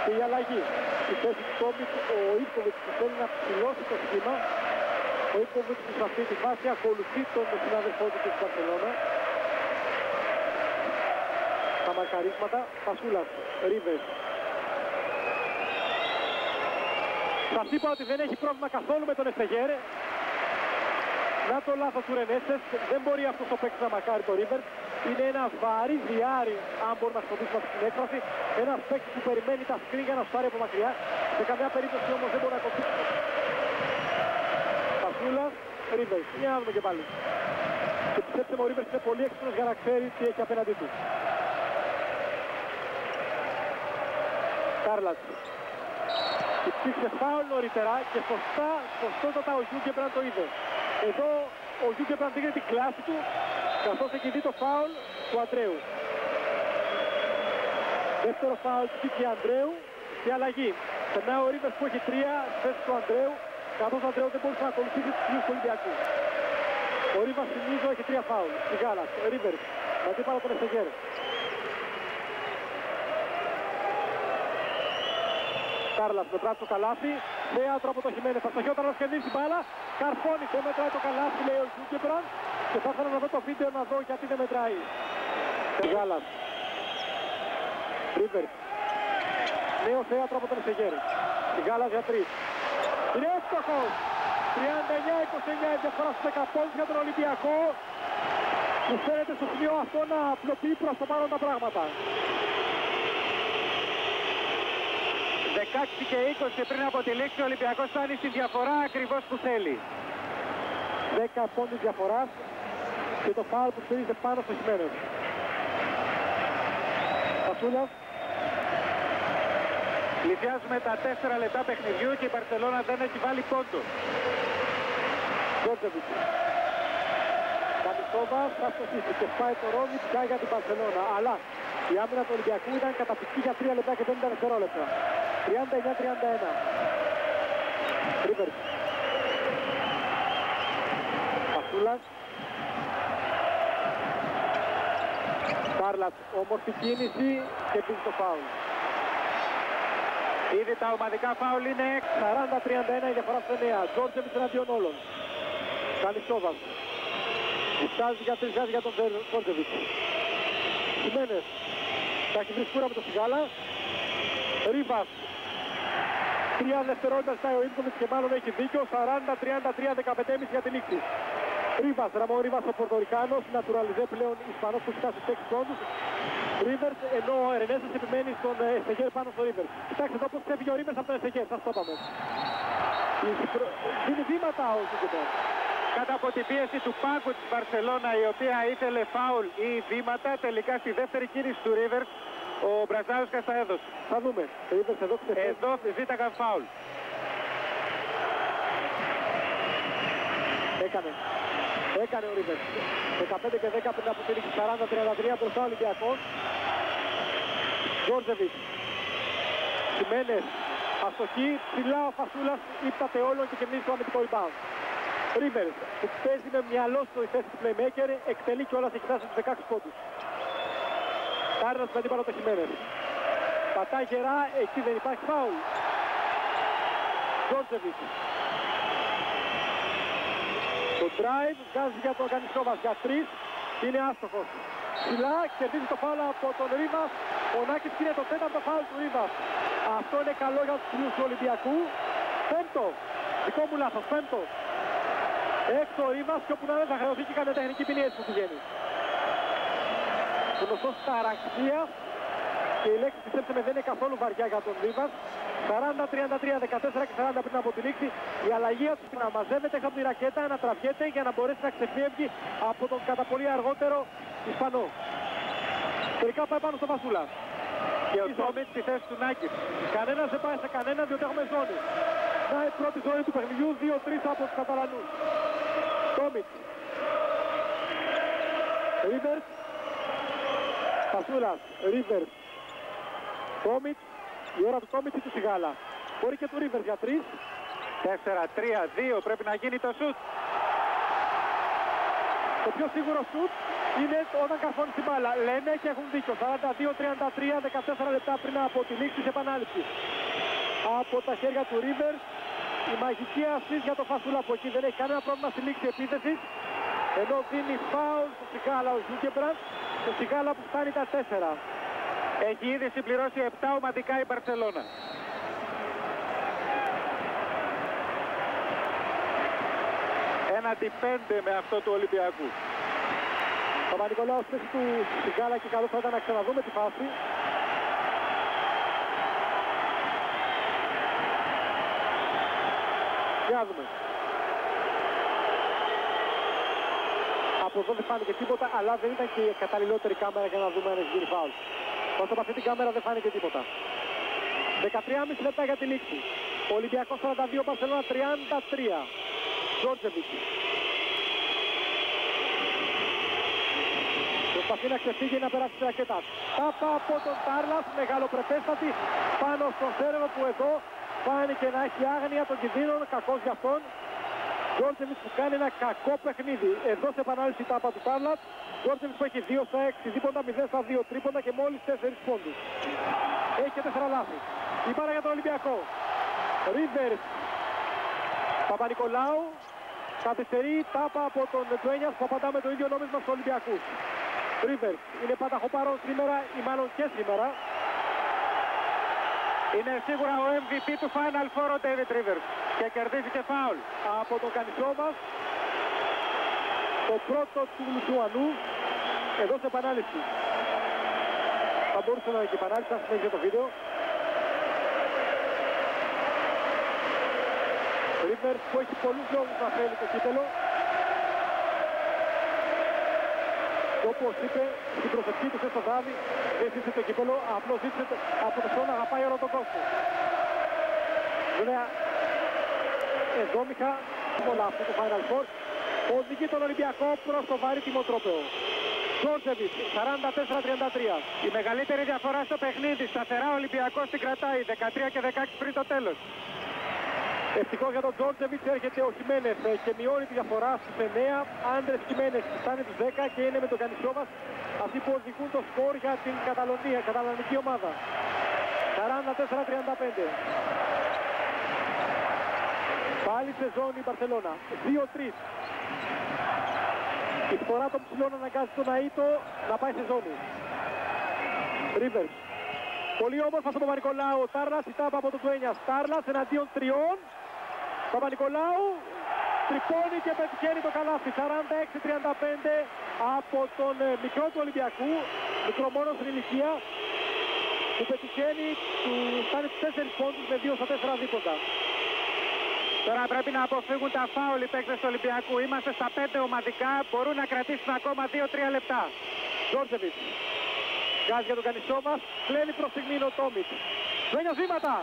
Speaker 1: Και η αλλαγή. Στη θέση του Τόμιτς, ο Ίβκοβιτς που θέλει να ψηλώσει το σχήμα. Ο Ίβκοβιτς σε αυτή τη φάση ακολουθεί τον συνάδελφό του της Μπαρσελόνα. Τα μαρκαρίσματα, Φασούλας, Ρίβερς. Σας είπα ότι δεν έχει πρόβλημα καθόλου με τον Εστεγέρ. Να το λάθος του Ρενέσες, δεν μπορεί αυτός ο παίκτης να μαρκάρει το Ρίβερς. Είναι ένα βαρύ διάρρη, αν μπορούμε να σκοτήσουμε αυτή την έκφραση. Ένας παίκτης που περιμένει τα σκριν για να στάρει από μακριά. Σε καμιά περίπτωση όμως δεν μπορεί να κοπήσει. Φασούλας, Ρίβερς. Για να δούμε και πάλι. Και πιστέψτε με, ο Ρίβερς είναι πολύ έξυπνος για να ξέρει τι έχει απέναντί του. Κάρλατς. Υπήρξε φάουλ νωρίτερα και σωστότατα ο Γιούγκεμπραντ το είδε. Εδώ ο Γιούγκεμπραντ δείχνει την κλάση του, καθώς έχει δει το φάουλ του Αντρέου. Δεύτερο φάουλ του Κίκη Αντρέου και αλλαγή. Περνάει ο Ρίβερς που έχει 3 στη θέση του Αντρέου, καθώς ο Αντρέου δεν μπορούσε να ακολουθήσει τους φίλους του Ολυμπιακού. Ο Ρίβερς θυμίζω έχει 3 φάουλ. Στη Γάλας, ο Ρίβερς, αντίπαλα τον Εστεγέρ. Κάρλας με πράτσο καλάθι, θέατρο από το Χιμένες, θα στοχεί ο Τάρλας και δίνει την μπάλα, καρφώνει, δεν μετράει το καλάθι, λέει ο Γιούγκεμπραντ και θα ήθελα να δω το βίντεο να δω γιατί δεν μετράει. Γάλας, Ρίβερς, νέο θέατρο από τον Εστεγέρ, Γάλας για 3, είναι εύστοχος, 39-29 διαφορά στους 10 πόντους για τον Ολυμπιακό, που φαίνεται στο σημείο αυτό να απλοποιεί προς το παρόν τα πράγματα.
Speaker 2: 16 και 20 πριν από τη λήξη, ο Ολυμπιακός φτάνει στη διαφορά ακριβώς που θέλει.
Speaker 1: 10 πόντους διαφοράς και το φάουλ που στηρίζεται πάνω στο Χιμένες. Φασούλας.
Speaker 2: Πλησιάζουμε τα 4 λεπτά παιχνιδιού και η Μπαρσελόνα δεν έχει βάλει πόντο.
Speaker 1: Τζόρτζεβιτς. Καμισόβας θα στοχίσει και σπάει το ρόδι πια για την Μπαρσελόνα. Αλλά η άμυνα του Ολυμπιακού ήταν καταπληκτική για 3 λεπτά και 50 δευτερόλεπτα. 39-31. Ρίβερς. Φασούλας. Κάρλατς, όμορφη κίνηση και πίνει το φάουλ.
Speaker 2: Ήδη τα ομαδικά φάουλ είναι
Speaker 1: 40-31 η διαφορά στο 9. Τζόρτζεβιτς εναντίον όλων. Καμισόβας. Βουστάζει για 3 για τον Τζόρτζεβιτς. Χιμένες. Θα έχει βρει σκούρα με το Σιγάλα. Ρίβας. 3 δευτερόλεπτα στάει ο Ίβκοβιτς και μάλλον έχει δίκιο. 40-33-15,5 για τη λήξη. Ρίβας, Ραμόν Ρίβας ο Πορτορικάνος, νατουραλιζέ πλέον Ισπανός που φτάσει στους 6 πόντους. Ρίβερς, ενώ ο Ερενέσης επιμένει στον Εστεγέρ πάνω στο Ρίβερς. Κοιτάξτε εδώ πώς ξέφυγε ο Ρίβερς από τον Εστεγέρ, σας το είπαμε. Δίνει βήματα ο Ζούγκεμπερ.
Speaker 2: Κάτω από την πίεση του πάγκου της Μπαρσελόνα, η οποία ήθελε φάουλ ή βήματα, τελικά στη δεύτερη κίνηση του Ρίβερς ο Μπραζάουσκας τα έδωσε.
Speaker 1: Θα δούμε. Ρίβερς εδώ ξεφεύγει.
Speaker 2: Εδώ ζήταγαν φάουλ.
Speaker 1: Έκανε ο Ρίβερς. 15 και 10 πριν από τη λήξη. 40-33 μπροστά ο Ολυμπιακός. Τζόρτζεβιτς. Χιμένες. Αστοχή. Ψηλά ο Φασούλας. Ήπταται όλων και κερδίζει το αμυντικό rebound. Ρίβερς που παίζει με μυαλό στο θέση του playmaker. Εκτελεί κιόλας, έχει φτάσει στους 16 πόντους. Κάρνας με αντίπαλο το Χιμένες. Πατάει γερά. Εκεί δεν υπάρχει φάουλ. Τζόρτζεβιτς. Το drive βγάζει για τον Καμισόβας για 3, είναι άστοχος. Ψηλά κερδίζει το φάουλ από τον Ρίβας Ο Νάκης είναι το τέταρτο φάουλ του Ρίβας. Αυτό είναι καλό για τους φίλους του Ολυμπιακού. Πέμπτο. Δικό μου λάθος. Πέμπτο. Έξω ο Ρίβας και όπου να δεν θα χρεωθεί και κάνει τεχνική ποινή έτσι που πηγαίνει. Γνωστός Ταραξίας. Και η λέξη πιστέψτε με δεν είναι καθόλου βαριά για τον Ρίβας. 40-33, 14 και 40 πριν από τη λήξη. Η αλλαγή του να μαζεύεται έξω από τη ρακέτα, να τραβιέται για να μπορέσει να ξεφύγει από τον κατά πολύ αργότερο Ισπανό. Τελικά πάει πάνω στο Βασούλα. Και ο Τόμιτς στη θέση του Νάκη. Κανένας δεν πάει σε κανέναν διότι έχουμε ζώνη. Να η πρώτη ζώνη του παιχνιδιού, 2-3 από τους Καταλανούς. Τόμιτς. Ρίβερς. Βασούλας. Ρίβερς. Τόμιτς. Η ώρα του Τόμιτς ή του Σιγάλα. Μπορεί και του Ρίβερς για 3.
Speaker 2: 4-3-2 πρέπει να γίνει το σουτ.
Speaker 1: Το πιο σίγουρο σουτ είναι όταν καρφώνει την μπάλα. Λένε και έχουν δίκιο. 42-33, 14 λεπτά πριν από τη λήξη της επανάληψης. Από τα χέρια του Ρίβερς. Η μαγική ασίστ για το Φασούλα από εκεί. Δεν έχει κανένα πρόβλημα στη λήξη επίθεσης. Ενώ δίνει φάουλ στο Σιγάλα ο Ζούκεμπραντ. Το Σιγάλα που φτάνει τα 4.
Speaker 2: Έχει ήδη συμπληρώσει 7 ομαδικά η Μπαρσελόνα. Έναντι 5 με αυτό του Ολυμπιακού.
Speaker 1: Παπα-Νικολάου στη θέση του Σιγάλα και καλό θα ήταν να ξαναδούμε τη φάση. Για να δούμε. Από εδώ δεν φάνηκε τίποτα, αλλά δεν ήταν και η καταλληλότερη κάμερα για να δούμε αν έχει γίνει φάουλ. Όσο από αυτή την κάμερα δεν φάνηκε τίποτα. 13,5 λεπτά για τη λήξη. Ολυμπιακός 42, Μπαρσελόνα 33. Τζόρτζεβιτς. Προσπαθεί να ξεφύγει να περάσει τη ρακέτα. Τάπα από τον Τάρλας, μεγαλοπρεπέστατη πάνω στον Σέρβο που εδώ φάνηκε να έχει άγνοια των κινδύνων, κακός για αυτόν. Τζόρτζεβιτς που κάνει ένα κακό παιχνίδι. Εδώ σε επανάληψη τάπα του Τάρλας. Τζόρτζεβιτς που έχει 2 στα 6 δίποντα, 0 στα 2 τρίποντα και μόλις 4 πόντους. Έχει και 4 λάθη. Η μπάλα για τον Ολυμπιακό. Ρίβερς. Παπα-Νικολάου. Καθυστερεί τάπα από τον Ντουένιας που απαντά με το ίδιο νόμισμα στους Ολυμπιακούς. Ρίβερς είναι πανταχοπάρων σήμερα ή μάλλον και σήμερα.
Speaker 2: Είναι σίγουρα ο MVP του Final Four ο David Rivers και κερδίζει και φάουλ.
Speaker 1: Από τον Κανισό μας. Το πρώτο του Λουτσουανού. Εδώ σε επανάληψη. Θα μπορούσε να είναι και επανάληψη, θα σημαίνει το βίντεο. Ρίβερς που έχει πολλούς λόγους να θέλει το κύπελο. Και όπως είπε στην προσευχή του στο βράδυ, δεν ζήτησε το κύπελο, απλώς ζήτησε από το χρόνο να αγαπάει όλο τον κόσμο. Βέβαια, εδώ Μιχά, όλα αυτό το Final Four, οδηγεί τον Ολυμπιακό προς το βαρύτιμο τρόπαιο. Τζόρτζεβιτς, 44-33.
Speaker 2: Η μεγαλύτερη διαφορά στο παιχνίδι, σταθερά ο Ολυμπιακός την κρατάει, 13 και 16 πριν το τέλος.
Speaker 1: Ευτυχώς για τον Τζόρτζεβιτς έρχεται ο Χιμένες και μειώνει τη διαφορά στους 9. Άντρες Χιμένες φτάνει τους 10 και είναι με τον Κανισιόβας αυτοί που οδηγούν το σκορ για την Καταλωνία, καταλανική ομάδα. 44-35. Πάλι σε ζώνη η Μπαρσελόνα. 2-3. Η φορά των ψηλών αναγκάζει τον Αΐτο να πάει σε ζώνη. Ρίβερς. Πολύ όμορφα στον Παπα-Νικολάου. Τάρλας, η τάπα από τον Τουένιας. Τάρλας εναντίον 3. Παπα-Νικολάου τρυπώνει και πετυχαίνει το καλάθι. 46-35 από τον μικρό του Ολυμπιακού. Μικρό μόνο στην ηλικία. Που πετυχαίνει, του φτάνει στους 4 πόντους με 2 στα 4 δίποντα.
Speaker 2: Τώρα πρέπει να αποφύγουν τα φάουλ οι παίκτες του Ολυμπιακού. Είμαστε στα 5 ομαδικά, μπορούν να κρατήσουν ακόμα 2-3 λεπτά.
Speaker 1: Τζόρτζεβιτς. Γκάζει για τον Κανισό μας. Πλένει προς στιγμή ο Τόμιτς. Δένια βήματα.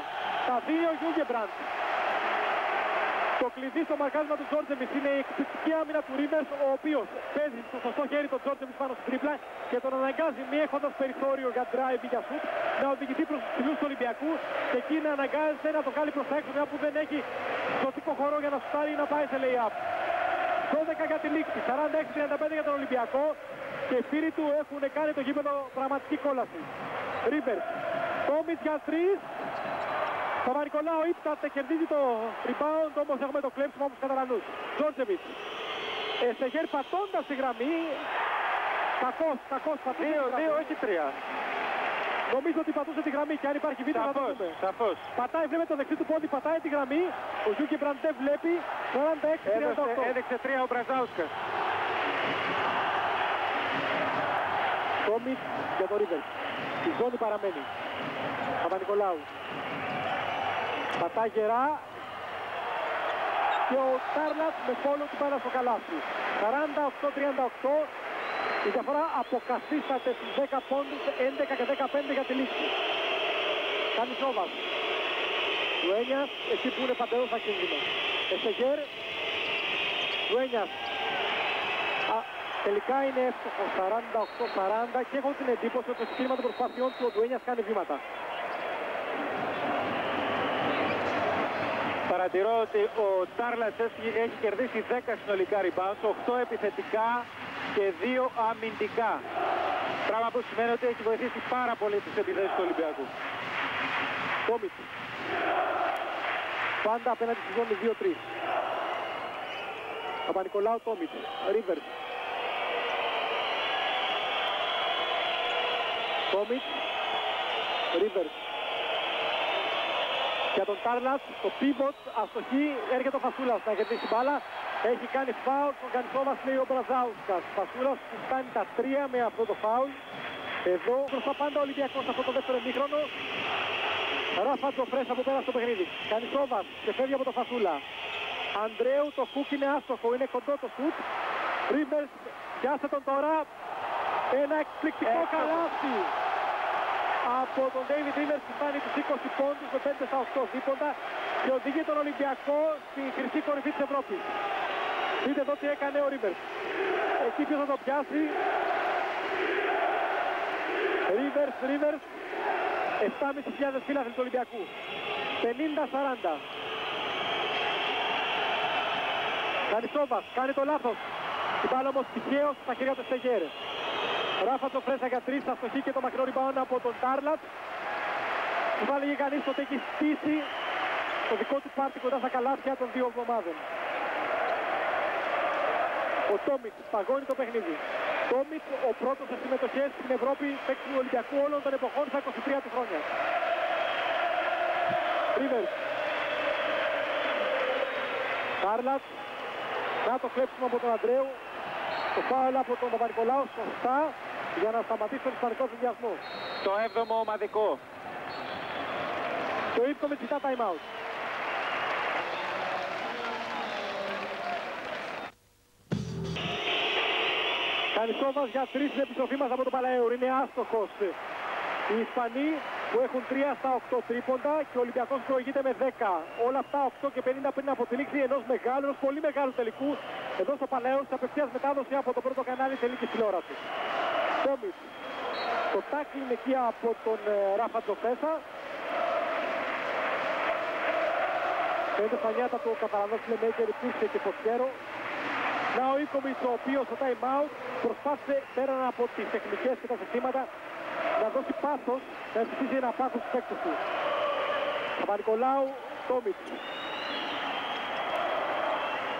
Speaker 1: Τα δύο Γιούγκεμπραντ. Το κλειδί στο μαρκάρισμα του Τζόρτζεβιτς είναι η εκπληκτική άμυνα του Ρίβερς, ο οποίος παίζει στο σωστό χέρι τον Τζόρτζεβιτς πάνω στην τρίπλα και τον αναγκάζει μη έχοντας περιθώριο για drive ή για shoot να οδηγηθεί προς τους ψηλούς του Ολυμπιακού και εκεί να αναγκάζεται να το κάνει προς τα έξω μια που δεν έχει ζωτικό χώρο για να σουτάρει ή να πάει σε lay-up. 12 για τη λήξη, 46-35 για τον Ολυμπιακό και οι φίλοι του έχουν κάνει το γήπεδο πραγματική κόλαση. Ρίβερς, Τόμιτς για 3. Παπα-Νικολάου ύπταται, κερδίζει το rebound, όμως έχουμε το κλέψιμο από τους Καταλανούς. Τζόρτζεβιτς. Εστεγέρ πατώντας τη γραμμή. Κακός πατώντας.
Speaker 2: 2, όχι 3.
Speaker 1: Νομίζω ότι πατούσε τη γραμμή και αν υπάρχει βίντεο θα το δούμε.
Speaker 2: Σαφώς.
Speaker 1: Πατάει, βλέπετε το δεξί του πόδι, πατάει τη γραμμή. Ο Γιούκι Μπραντέ βλέπει 46-38.
Speaker 2: Έδειξε 3 ο Μπραζάουσκας.
Speaker 1: Τόμιτς για το Ρίβερς. Η ζώνη παραμένει. Παπα-Νικολάου. Πατάει γερά. Και ο Τάρλατς με φόλο του πάνω στο καλάθι. 48-38. Η διαφορά αποκαθίσταται στους 10 πόντους, 11 και 15 για τη λήξη. Κάνει Σόβας. Ντουένιας, εκεί που είναι παντελώς ακίνδυνο. Εστεγέρ. Ντουένιας. Τελικά είναι εύστοχο 48-40 και έχω την εντύπωση ότι στο κλίμα των προσπαθειών του ο Ντουένιας κάνει βήματα.
Speaker 2: Παρατηρώ ότι ο Τάρλατς έχει κερδίσει 10 συνολικά rebounds, 8 επιθετικά και 2 αμυντικά. Πράγμα που σημαίνει ότι έχει βοηθήσει πάρα πολύ τις επιθέσεις του Ολυμπιακού.
Speaker 1: Τόμιτς. Πάντα απέναντι στη ζώνη 2-3. Παπα-Νικολάου, Τόμιτς. Ρίβερς. Τόμιτς. Ρίβερς. Για τον Τάρλατς, το pivot, αστοχή, έρχεται ο Φασούλας να κερδίσει μπάλα. Έχει κάνει φάουλ, τον Κανισόβας λέει ο Μπραζάουσκας. Φασούλας που φτάνει τα 3 με αυτό το φάουλ. Εδώ μπροστά πάντα ο Ολυμπιακός αυτό το δεύτερο ημίχρονο. Ράφα Τζοφρές από πέρα στο παιχνίδι. Κανισόβας και φεύγει από το Φασούλα. Ανδρέου, το χουκ είναι άστοχο, είναι κοντό το σουτ. Ρίβερς, πιάσε τον τώρα. Ένα εκπληκτικό καλάθι από τον David Rivers που φτάνει τους 20 πόντους με 5 στα 8 δίποντα και οδηγεί τον Ολυμπιακό στη χρυσή κορυφή της Ευρώπης. Δείτε εδώ τι έκανε ο Rivers. Εκεί ποιος θα το πιάσει. Rivers. 7.500 φίλαθλοι του Ολυμπιακού. 50-40. Κανισόβας κάνει το λάθος. Την μπάλα όμως τυχαίως στα χέρια του Στεγέρ. Ράφα Τζοφρέσα για 3, αστοχή και το μακρό rebound από τον Τάρλατς. Του θα έλεγε κανείς ότι έχει στήσει το δικό του πάρτι κοντά στα καλάθια των 2 εβδομάδων. Ο Τόμιτς παγώνει το παιχνίδι. Τόμιτς ο πρώτος σε συμμετοχές στην Ευρώπη παίκτη του Ολυμπιακού όλων των εποχών στα 23 του χρόνια. Ρίβερς. Τάρλατς. Να το κλέψουμε από τον Ανδρέου. Το φάουλ από τον Παπα-Νικολάου σωστά για να σταματήσει τον ισπανικό συνδυασμό.
Speaker 2: Το 7ο ομαδικό.
Speaker 1: Το Ίπκοβιτς ζητά time out. Κανισόβας για 3 στην επιστροφή μας από τον Παλαέουρ. Είναι άστοχος. Οι Ισπανοί που έχουν 3 στα 8 τρίποντα και ο Ολυμπιακός προηγείται με 10. Όλα αυτά 8 και 50 πριν από τη λήξη ενός πολύ μεγάλου τελικού. Εδώ στο Παλαέουρ, σε απευθείας μετάδοση από το πρώτο κανάλι τελική τηλεόραση. Τόμιτς. Το τάκλιν εκεί από τον Ράφα Τζοφρέσα. Φαίνεται στα νιάτα του ο Καταλανός Λεμέγκερ υπήρξε και Φωτιέρο. Να ο Ίκοβιτς, ο οποίος στο time out προσπάθησε πέραν από τις τεχνικές και τα συστήματα να δώσει πάθος, να ευχηθήσει ένα πάθος στους παίκτες του. Παπα-Νικολάου, Τόμιτς.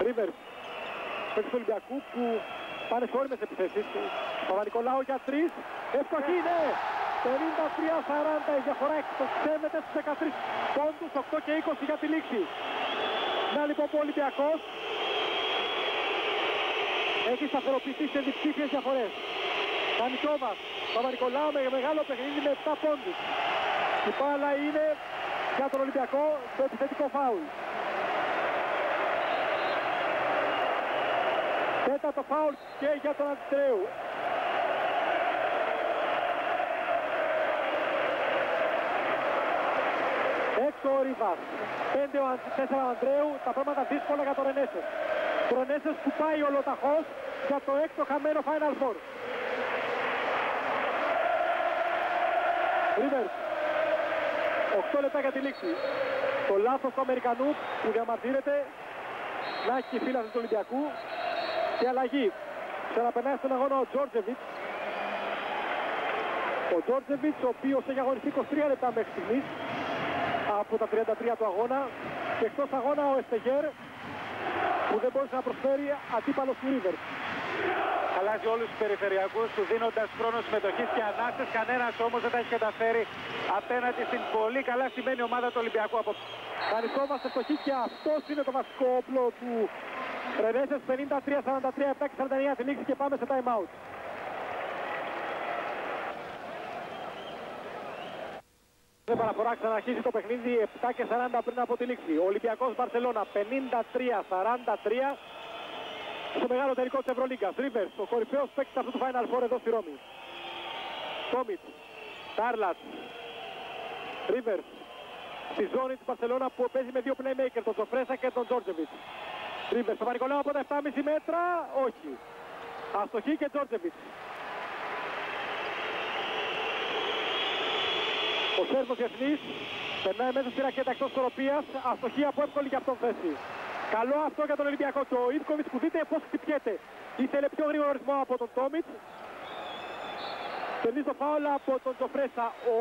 Speaker 1: Ρίβερς. Παίκτες του Ολυμπιακού που πάνε σε όριμες επιθέσεις. Παπα-Νικολάου για 3. Εύστοχη, ναι! 53-40 η διαφορά εκτοξεύεται στους 13 πόντους, 8 και 20 για τη λήξη. Να λοιπόν ο Ολυμπιακός έχει σταθεροποιηθεί σε διψήφιες διαφορές. Κανισόβας, Παπα-Νικολάου με μεγάλο παιχνίδι με 7 πόντους. Η μπάλα είναι για τον Ολυμπιακό στο επιθετικό φάουλ. Τέταρτο φάουλ και για τον Αντρέου. Έξω ο Ριβάς. 5-4 ο Ανδρέου, τα πράγματα δύσκολα για τον Ρενέσες. Ο Ρενέσες που πάει ολοταχώς για το έκτο χαμένο Final Four. Ρίβερς. 8 λεπτά για τη λήξη. Το λάθος του Αμερικανού που διαμαρτύρεται να έχει φίλαθλοι του Ολυμπιακού. Και αλλαγή. Ξαναπερνάει στον αγώνα ο Τζόρτζεβιτς. Ο Τζόρτζεβιτς, ο οποίος έχει αγωνιστεί 23 λεπτά μέχρι στιγμής από τα 33 του αγώνα. Και εκτός αγώνα ο Εστεγέρ που δεν μπορούσε να προσφέρει αντίπαλος του Ρίβερς.
Speaker 2: Αλλάζει όλους τους περιφερειακούς του δίνοντας χρόνο συμμετοχής και ανάσες. Κανένας όμως δεν τα έχει καταφέρει απέναντι στην πολύ καλά στημένη ομάδα του Ολυμπιακού.
Speaker 1: Χαρισόμαστε στοχή και αυτός είναι το βασικό όπλο του Ρενέσες. 53-43, 7-49 τη λήξη και πάμε σε time out. Σε παραφορά ξαναρχίζει το παιχνίδι 7-40 πριν από τη λήξη. Ο Ολυμπιακός Μπαρσελόνα 53-43 στο μεγάλο τελικό της Ευρωλίγκας. Ρίβερς, ο κορυφαίος παίκτης αυτού του Final Four εδώ στη Ρώμη. Τόμιτς, Τάρλατς, Ρίβερς. Στη ζώνη της Μπαρσελόνα που παίζει με δύο playmaker, τον Τζοφρέσα και τον Τζόρτζεβιτς. Ρίβερς, το Πανικολάου από τα 7,5 μέτρα, όχι. Αστοχή και Τζόρτζεβιτς. Ο Σέρβος διεθνής περνάει μέσα στη ρακέτα εκτός ισορροπίας, αστοχή από εύκολη για αυτόν θέση. Καλό αυτό για τον Ολυμπιακό και ο Ιβκοβιτς που δείτε πώς χτυπιέται. Ήθελε πιο γρήγορο ρυθμό από τον Τόμιτς. Περνεί το φάουλ από τον Τζοφρέσα. Ο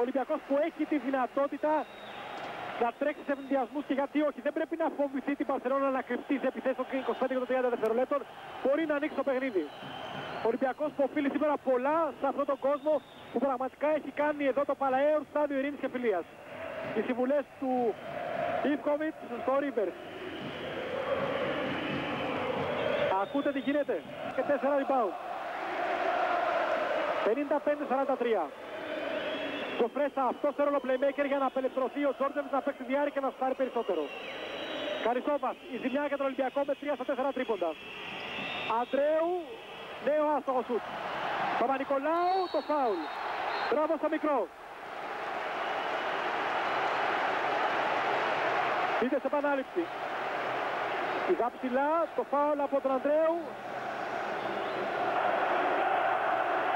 Speaker 1: Ολυμπιακός που έχει τη δυνατότητα να τρέξει σε ενδιασμούς και γιατί όχι. Δεν πρέπει να φοβηθεί την Μπαρσελόνα να κρυφτεί σε επιθέσεις των 25 και 30 δευτερολέπτων. Μπορεί να ανοίξει το παιχνίδι. Ο Ολυμπιακός που οφείλει σήμερα πολλά σε αυτόν τον κόσμο που πραγματικά έχει κάνει εδώ το Παλαέορ στάδιο ειρήνης και φιλίας. Οι συμβουλές του Ιβκοβιτς στο Ρίβερς. Ακούτε τι γίνεται. Και 4 rebound. 55-43. Το Φρέσα αυτό σε ρόλο playmaker για να απελευθερωθεί ο Τζόρτζεβιτς να παίξει διάρκεια και να φτάρει περισσότερο. Καρισόβας, η ζημιά για τον Ολυμπιακό με 3-4 τρίποντα. Αντρέου, νέο άστοχο σουτ. Παπα-Νικολάου, το φάουλ. Μπράβο στο μικρό. Είτε σε επανάληψη. Σιγά ψηλά, το φάουλ από τον Αντρέου.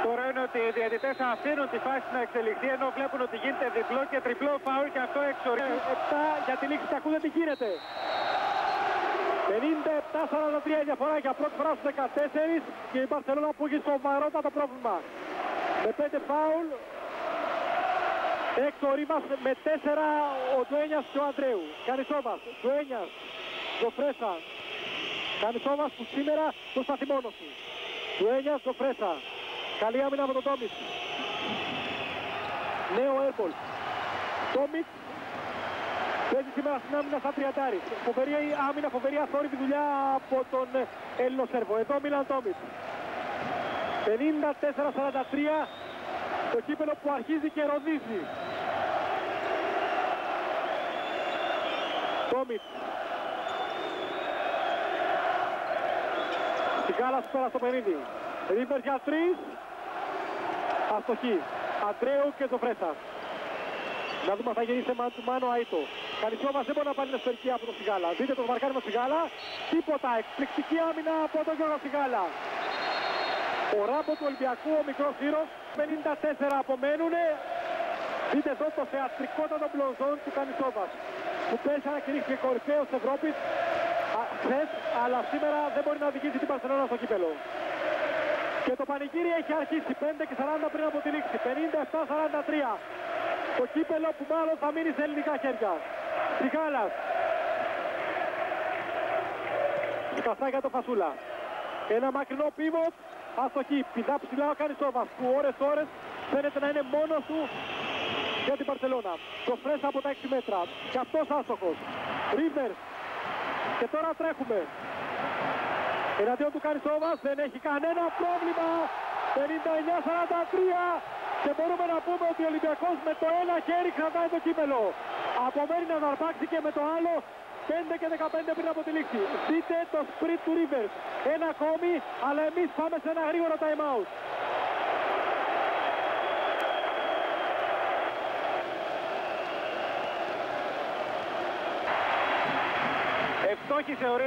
Speaker 2: Τώρα είναι ότι οι διαιτητές αφήνουν τη φάση να εξελιχθεί ενώ βλέπουν ότι γίνεται διπλό και τριπλό φάουλ και αυτό εξορίζει.
Speaker 1: 7 για τη λήξη και ακούτε τι γίνεται. 57-43 η διαφορά για πρώτη φορά στους 14 και η Μπαρσελόνα που έχει σοβαρότατο πρόβλημα. Με 5 φάουλ, έξω ο Ρίβας με 4 ο Ντουένιας και ο Αντρέου. Κανισόβας, Ντουένιας, Τζοφρέσα. Κανισόβας που σήμερα προσπαθεί μόνος του. Ντουένιας, Τζοφρέσα. Καλή άμυνα από τον Τόμιτς. Νέο airball. Τόμιτς παίζει σήμερα στην άμυνα σαν τριαντάρης. Φοβερή άμυνα, φοβερή αθόρυβη δουλειά από τον Έλληνο Σέρβο. Εδώ Μίλαν Τόμιτς. 54-43 το κύπελο που αρχίζει και ροδίζει. Τόμιτς. Σιγάλας πέρα στο παιχνίδι. Ρίβερς για 3. Αστοχή. Αντρέου και Τζοφρέσα. Να δούμε αν θα γίνει σε μάνο Αΐτο. Καλισόβας δεν μπορεί να πάρει την εσωτερική από τον Σιγάλα. Δείτε το μαρκάρισμα Σιγάλα. Τίποτα. Εκπληκτική άμυνα από τον Γιώργο Σιγάλα. Ο ράμπο του Ολυμπιακού, ο μικρός Ήρος. 54 απομένουνε. Δείτε εδώ το θεατρικότατο μπλονζόν του Κανισόβας. Που πέσα να κηρύχθηκε κορυφαίος της Ευρώπης χθες, αλλά σήμερα δεν μπορεί να οδηγήσει την Μπαρσελόνα στο κύπελο. Και το πανηγύρι έχει αρχίσει 5-40 πριν από τη λήξη. 57-43. Το κύπελο που μάλλον θα μείνει σε ελληνικά χέρια. Σιγάλας. Σκαφτά για το Φασούλα. Ένα μακρινό πίβοτ. Αστοχή. Πηδά ψηλά ο Κανισόβας που ώρες φαίνεται να είναι μόνος του για την Μπαρσελόνα. Το Φρέσα από τα 6 μέτρα. Και αυτός άστοχος. Ρίβερς. Και τώρα τρέχουμε. Εναντίον του Κανισόβας δεν έχει κανένα πρόβλημα. 59-43 και μπορούμε να πούμε ότι ο Ολυμπιακός με το ένα χέρι κρατάει το κύπελο. Απομένει να αρπάξει και με το άλλο 5 και 15 πριν από τη λήξη. Δείτε το sprint του Ρίβερς. Ένα ακόμη, αλλά εμείς πάμε σε ένα γρήγορο time out.
Speaker 2: Ευστόχησε ο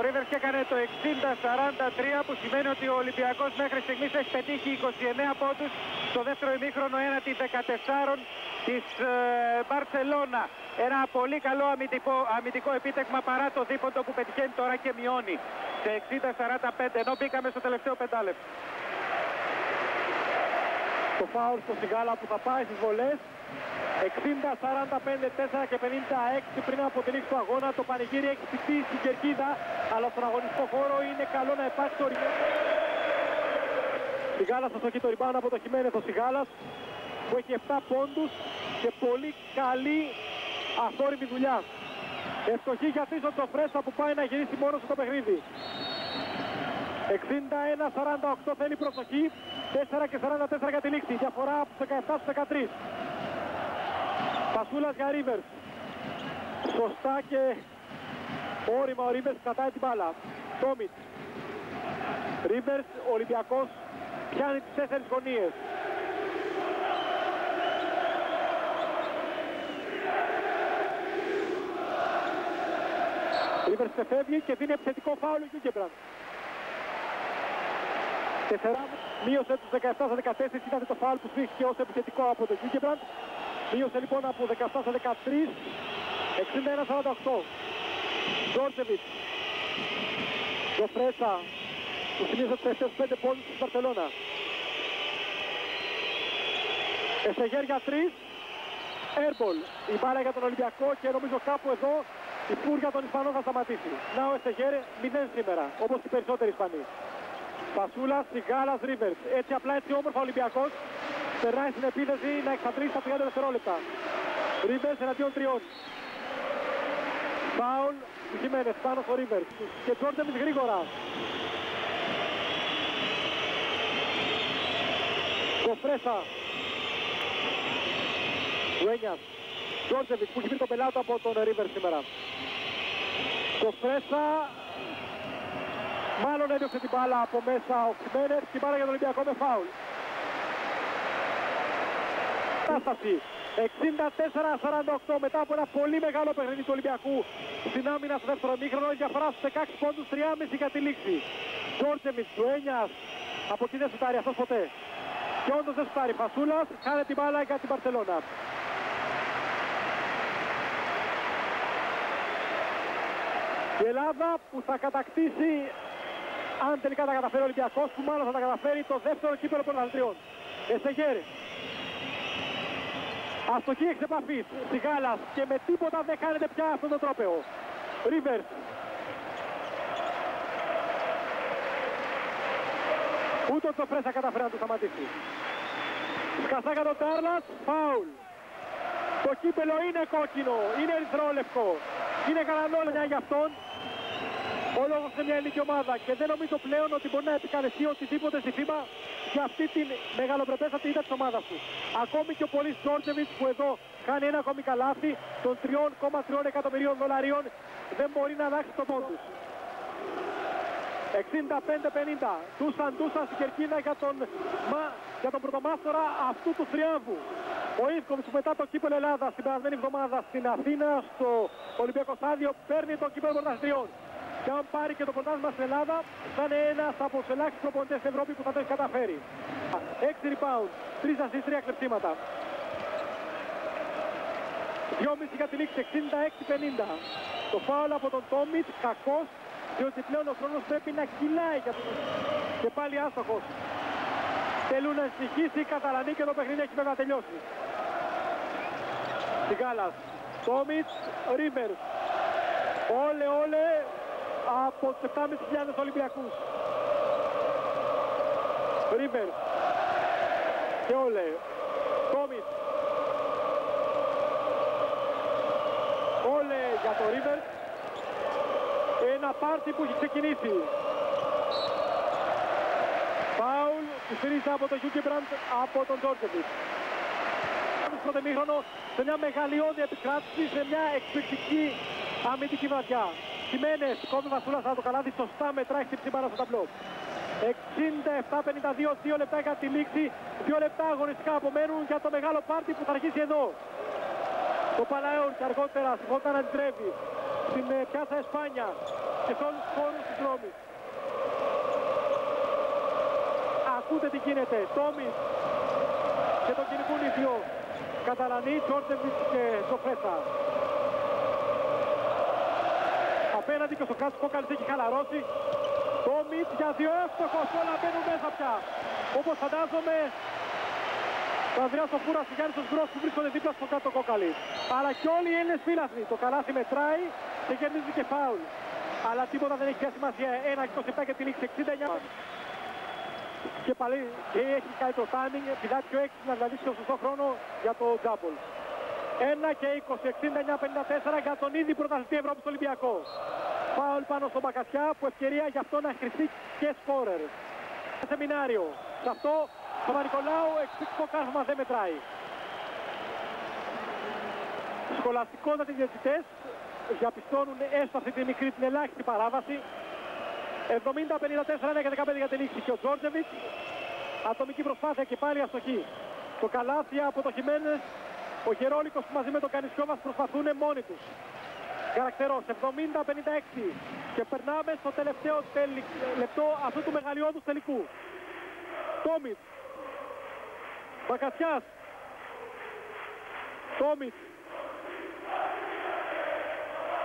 Speaker 2: Ρίβερς και έκανε το 60-43 που σημαίνει ότι ο Ολυμπιακός μέχρι στιγμής έχει πετύχει 29 πόντους στο δεύτερο ημίχρονο έναντι 14 της Μπαρσελόνα. Ένα πολύ καλό αμυντικό επίτευγμα παρά το δίποντο που πετυχαίνει τώρα και μειώνει σε 60-45 ενώ μπήκαμε στο τελευταίο πεντάλεπτο.
Speaker 1: Το φάουλ στο Σιγάλα που θα πάει στις βολές. 60-45, 4 και 56 πριν από τη λήξη του αγώνα. Το πανηγύρι έχει στηθεί στην κερκίδα, αλλά στον αγωνιστικό χώρο είναι καλό να υπάρξει Σιγάλας θα στοχεί το ριμπάουν από το Χιμένεθ, ο Σιγάλας που έχει 7 πόντους και πολύ καλή αθόρυβη δουλειά. Ευστοχή για τον Τζοφρέσα που πάει να γυρίσει μόνος στο παιχνίδι. 61-48 θέλει προσοχή, 4 και 44 για τη λήξη, διαφορά από τους 17 στους 13. Πασούλας για Ρίβερς. Σωστά και όρημα ο Ρίβερς κρατάει την μπάλα. Τόμιτς. Ρίβερς, ο Ολυμπιακός πιάνει τις 4 γωνίες. Ρίβερς ξεφεύγει και δίνει επιθετικό φάουλ ο Γιούγκεμπραντ. 4, μείωσε τους 17 στα 14, είδατε το φάουλ που σφίχθηκε ως επιθετικό από τον Γιούγκεμπραντ. Μείωσε λοιπόν από 17 στα 13, 61-48. Τζόρτζεβιτς. Τζοφρέσα, που θυμίζει τους τελευταίους 5 πόντους της Μπαρσελόνα. Εσεγέρ για 3. Airball. Η μπάλα για τον Ολυμπιακό και νομίζω κάπου εδώ η φούρια των Ισπανών θα σταματήσει. Να ο Εσεγέρ 0 σήμερα, όπως οι περισσότεροι Ισπανοί. Πασούλας, Σιγάλας, Ρίβερς. Έτσι απλά έτσι όμορφα ο Ολυμπιακός περνάει στην επίθεση να εξαντλήσει τα 30 δευτερόλεπτα. Ρίβερς εναντίον 3. Φάουλ του Χιμένεθ πάνω στο Ρίβερς. Και Τζόρτζεβιτς γρήγορα. Κοφρέσα. Ρουένιας. Τζόρτζεβιτς που έχει βρει τον πελάτο από τον Ρίβερς σήμερα. Κοφρέσα. Μάλλον έδιωξε την μπάλα από μέσα ο Χιμένεθ. Την μπάλα για τον Ολυμπιακό με φάουλ. Κατάσταση 64-48 μετά από ένα πολύ μεγάλο παιχνίδι του Ολυμπιακού στην άμυνα στο δεύτερο ημίχρονο. Διαφορά στους 16 πόντους, 3,5 για τη λήξη. Τζόρτζεβιτς, Ρουένιας, από εκεί δεν σουτάρει αυτός ποτέ. Και όντως δεν σουτάρει. Φασούλας, χάνε την μπάλα για την Μπαρσελόνα. Η Ελλάδα που θα κατακτήσει, αν τελικά τα καταφέρει ο Ολυμπιακός, που μάλλον θα τα καταφέρει, το δεύτερο κύπελλο πρωταθλητριών. Εσεγέρ. Αστοχή εξ επαφής. Σιγάλας και με τίποτα δεν κάνετε πια αυτό το τρόπαιο. Ρίβερς. Ούτε ο Τζοφρέσα καταφέρει να το σταματήσει. Σκασάκα τον Τάρλας. Φάουλ. Το κύπελλο είναι κόκκινο. Είναι ερυθρόλευκο. Είναι κανανόλια για αυτόν. Ο λόγος σε μια ελληνική ομάδα και δεν νομίζω πλέον ότι μπορεί να επικαλεστεί οτιδήποτε στη FIBA για αυτή την μεγαλοπρεπέστατη ήττα της ομάδας του. Ακόμη και ο Πολύς Τζόρτζεβιτς που εδώ κάνει ένα ακόμη καλάθι των 3,3 εκατομμυρίων δολαρίων δεν μπορεί να αλλάξει το πόντο. 65-50. Τούσαν στην κερκίδα για τον πρωτομάστορα αυτού του θριάμβου. Ο Ίσκοβιτς που μετά το κύπελλο Ελλάδα την περασμένη εβδομάδα στην Αθήνα στο Ολυμπιακό Στάδιο παίρνει το κύπελλο πρωταθλητριών. Και αν πάρει και το πρωτάθλημα στην Ελλάδα, θα είναι ένας από τους ελάχιστους προπονητές στην Ευρώπη που θα το έχει καταφέρει. 6 rebound, 3 assist, 3 κλεψίματα. 2,5 για τη λήξη, 66-50. Το φάουλ από τον Τόμιτς, κακός, διότι πλέον ο χρόνος πρέπει να κυλάει για τον... Και πάλι άστοχος. Θέλουν να συνεχίσει οι Καταλανοί και το παιχνίδι έχει βέβαια τελειώσει. Σιγάλας, Τόμιτς, Ρίβερς. Όλε από τους 7.500 Ολυμπιακούς. Ρίβερς. Και όλε. Τόμιτς. Όλε για το Ρίβερς. Ένα πάρτι που έχει ξεκινήσει. Φάουλ που στηρίζει από τον Γιούγκεμπραντ από τον Τζόρτζεβιτς. Στο δεμίχρονο σε μια μεγαλειώδη επικράτηση, σε μια εκπληκτική αμυντική βραδιά. Χιμένεθ, κόβει Βασούλας από το καλάθι, σωστά μετράει χτυψή πάνω στο ταμπλό. 67-52, 2 λεπτά για τη λήξη, 2 λεπτά αγωνιστικά απομένουν για το μεγάλο πάρτι που θα αρχίσει εδώ. Το Παλαέον και αργότερα στη Φώτα να αντιτρέβει, στην Πιάτσα Εσπάνια και σε όλους τους χώρους της Ρώμης. Ακούτε τι γίνεται, Τόμις και τον κυνηγούν οι δυο. Καταλανοί, Τζόρτζεβιτς και Τζοφρέσα. Απέναντι και στο κάτω κόκαλης έχει χαλαρώσει. Τόμιτς για 2 εύστοχος, όλα μπαίνουν μέσα πια. Όπως φαντάζομαι, ο Ανδρέας ο Φούρας και Γιάννης ο Σγκρός που βρίσκονται δίπλα στο κάτω κόκαλη. Αλλά και όλοι οι Έλληνες φύλαθλοι. Το καλάθι μετράει και κερδίζει και φάουλ. Αλλά τίποτα δεν έχει πια σημασία. 1-27 και τη λήξη 69. και έχει καλύτερο timing, πηδάει πιο έξυπνα, δηλαδή στο σωστό χρόνο για το τζάμπολ. 1 και 20, 69-54 για τον ήδη πρωταθλητή Ευρώπης στο Ολυμπιακό. Φάουλ πάνω στον Μπακασιά που ευκαιρία για αυτό να χρηστεί και σκόρερ. Σεμινάριο. Σε αυτό το Παπα-Νικολάου εκπληκτικό κάρφωμα δεν μετράει. Σχολαστικότατοι διαιτητές διαπιστώνουν έστω αυτή τη μικρή, την ελάχιστη παράβαση. 70-54, 1 και 15 για τη λήξη και ο Τζόρτζεβιτς. Ατομική προσπάθεια και πάλι αστοχή. Το καλάθι από το Χιμένες, ο Γερόλικος που μαζί με τον Κανισιόβας προσπαθούν μόνοι τους. Καρακτερός 70-56 και περνάμε στο τελευταίο λεπτό αυτού του μεγαλειώδους τελικού. Τόμιτς, Μπακασιάς, Τόμιτς.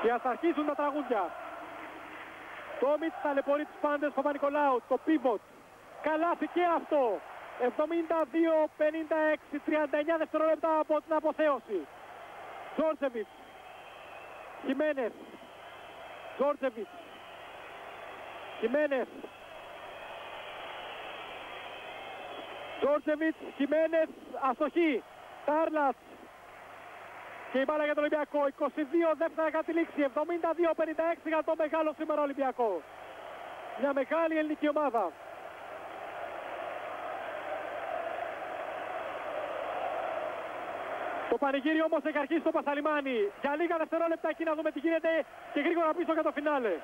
Speaker 1: Και ας αρχίσουν τα τραγούδια. Τόμιτς ταλαιπωρεί τους πάντες Παπα-Νικολάου, το πίβοτ. Καλάθι και αυτό. 72-56, 39 δευτερόλεπτα από την αποθέωση. Τζόρτζεβιτς, Χιμένες, Τζόρτζεβιτς, Χιμένες, Τζόρτζεβιτς, Χιμένες, αστοχή. Τάρλατς και η μπάλα για τον Ολυμπιακό. 22 δεύτερα για τη λήξη. 72-56 για το μεγάλο σήμερα Ολυμπιακό. Μια μεγάλη ελληνική ομάδα. Το πανηγύρι όμως έχει αρχίσει στο Πασαλιμάνι. Για λίγα δευτερόλεπτα εκεί να δούμε τι γίνεται και γρήγορα πίσω για το φινάλε.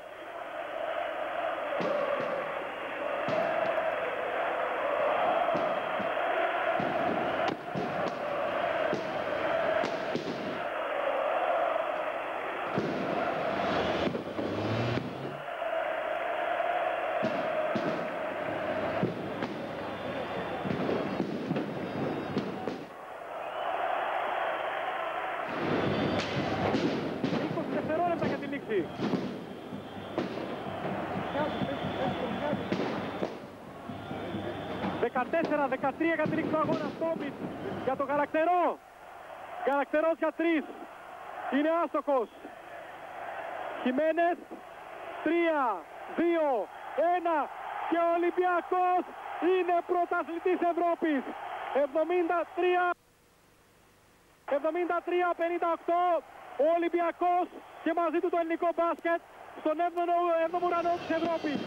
Speaker 1: λήξη. 14-13 για την λήξη του αγώνα. Τόμιτς για τον Γαλακτερό. Γαλακτερός για 3. Είναι άστοχος. Χιμένες. 3, 2, 1 και ο Ολυμπιακός είναι πρωταθλητής Ευρώπης. 73-58 ο Ολυμπιακός και μαζί του το ελληνικό μπάσκετ στον 7ο ουρανό της Ευρώπης.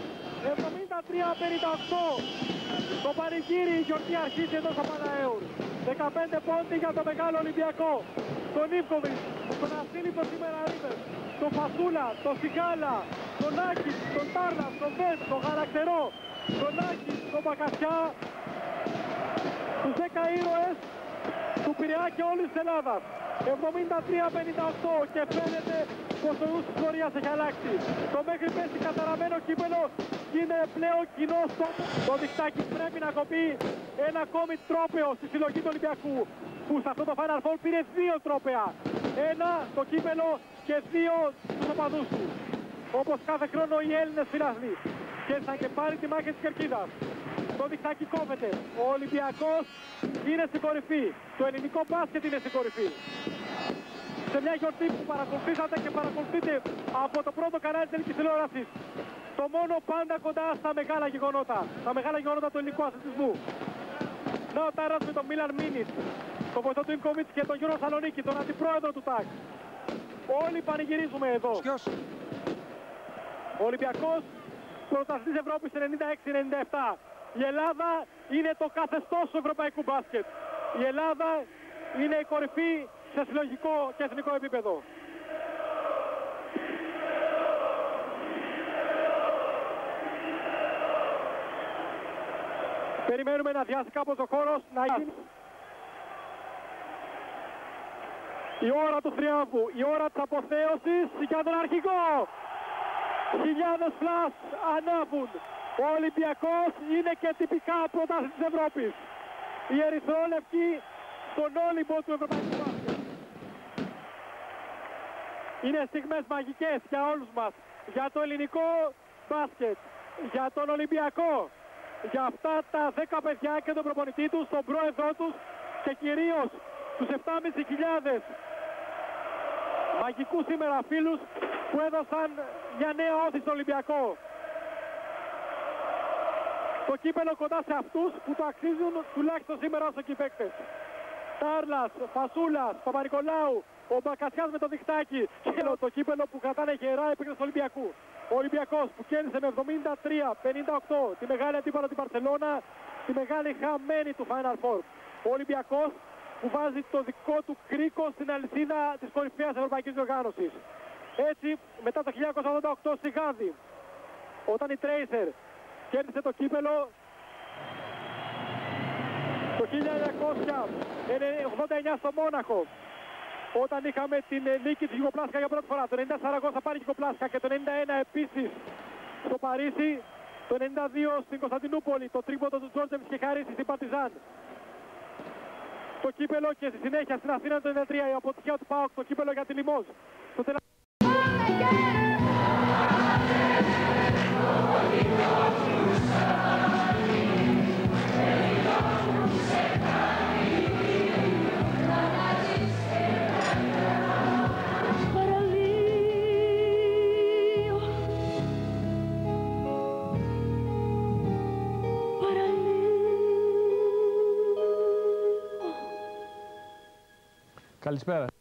Speaker 1: 73-58 το πανηγύρι, η γιορτή αρχίζει εδώ στο Παναέουρ. 15 πόντι για το μεγάλο Ολυμπιακό. Τον Ίβκοβιτς, τον Ασίλη, τον Σιμεραρίβες, τον Φασούλα, τον Σιγάλα, τον Άκη, τον Τάρνα, τον Βέτ, τον Γαλακτερό, τον Άκη, τον Μπακασιά, τους 10 ήρωες του Πειραιά και όλης της Ελλάδας. 73-58 και φαίνεται πως ο νους της πορείας έχει αλλάξει. Το μέχρι πέσει καταραμένο κύπελο είναι πλέον κοινό στόχο. Το διχτάκι πρέπει να κοπεί ένα ακόμη τρόπαιο στη συλλογή του Ολυμπιακού, που σε αυτό το Final Four πήρε 2 τρόπαια. Ένα το κύπελο και 2 στους οπαδούς του. Όπως κάθε χρόνο οι Έλληνες φιλαθλοί. Και θα και πάρει τη μάχη της Κερκίδας. Το διχτάκι κόβεται. Ο Ολυμπιακός είναι στην κορυφή. Το ελληνικό μπάσκετ είναι στην κορυφή. Σε μια γιορτή που παρακολουθήσατε και παρακολουθείτε από το πρώτο κανάλι της ελληνικής τηλεόρασης. Το μόνο πάντα κοντά στα μεγάλα γεγονότα. Τα μεγάλα γεγονότα του ελληνικού αθλητισμού. Να ο Τάρας με τον Μίλαν Μίνιτ, τον βοηθό του Ιμκοβίτς και τον Γιώργο Σαλονίκη, τον αντιπρόεδρο του ΤΑΚ. Όλοι πανηγυρίζουμε εδώ. Ο Ολυμπιακός πρωταθλητής Ευρώπης 96-97. Η Ελλάδα είναι το καθεστώς του ευρωπαϊκού μπάσκετ. Η Ελλάδα είναι η κορυφή σε συλλογικό και εθνικό επίπεδο. Περιμένουμε να διάσει κάπως ο χώρος να γίνει η ώρα του θριάμβου, η ώρα της αποθέωσης για τον αρχηγό. Χιλιάδες φλας ανάβουν. Ο Ολυμπιακός είναι και τυπικά πρωτάθλητης της Ευρώπης. Οι ερυθρόλευκοι στον Όλυμπο του ευρωπαϊκού μπάσκετ. Είναι στιγμές μαγικές για όλους μας. Για το ελληνικό μπάσκετ. Για τον Ολυμπιακό. Για αυτά τα 10 παιδιά και τον προπονητή τους, τον πρόεδρό τους και κυρίως τους 7.500 μαγικούς σήμερα φίλους που έδωσαν μια νέα όθηση στον Ολυμπιακό. το κύπελο κοντά σε αυτούς που το αξίζουν τουλάχιστον σήμερα όσο και οι παίκτες. Τάρλας, Φασούλας, Παπα-Νικολάου, ο Μπακασιάς με το διχτάκι και το κύπελο που κρατάνε γερά οι παίκτες του Ολυμπιακού. Ο Ολυμπιακός που κέρδισε με 73-58 τη μεγάλη αντίπαλο την Μπαρσελόνα, τη μεγάλη χαμένη του Final Four. Ο Ολυμπιακός που βάζει το δικό του κρίκο στην αλυσίδα της κορυφαίας ευρωπαϊκής διοργάνωσης. Έτσι, μετά το 1988 στη Γάνδη, όταν η Tracer κέρδισε το κύπελο, το 1989 στο Μόναχο, όταν είχαμε την νίκη της Γιουγκοπλάσκα για πρώτη φορά. Το 90 Σαραγώσα πάρει Γιουγκοπλάσκα και το 91 επίσης στο Παρίσι. Το 92 στην Κωνσταντινούπολη, το τρίποντο του Τζόρτζεβιτς και χαρίσει στην Παρτιζάν. Το κύπελο και στη συνέχεια στην Αθήνα το 93 η αποτυχία του ΠΑΟΚ, το κύπελο για τη Λιμόζ.
Speaker 3: Καλησπέρα.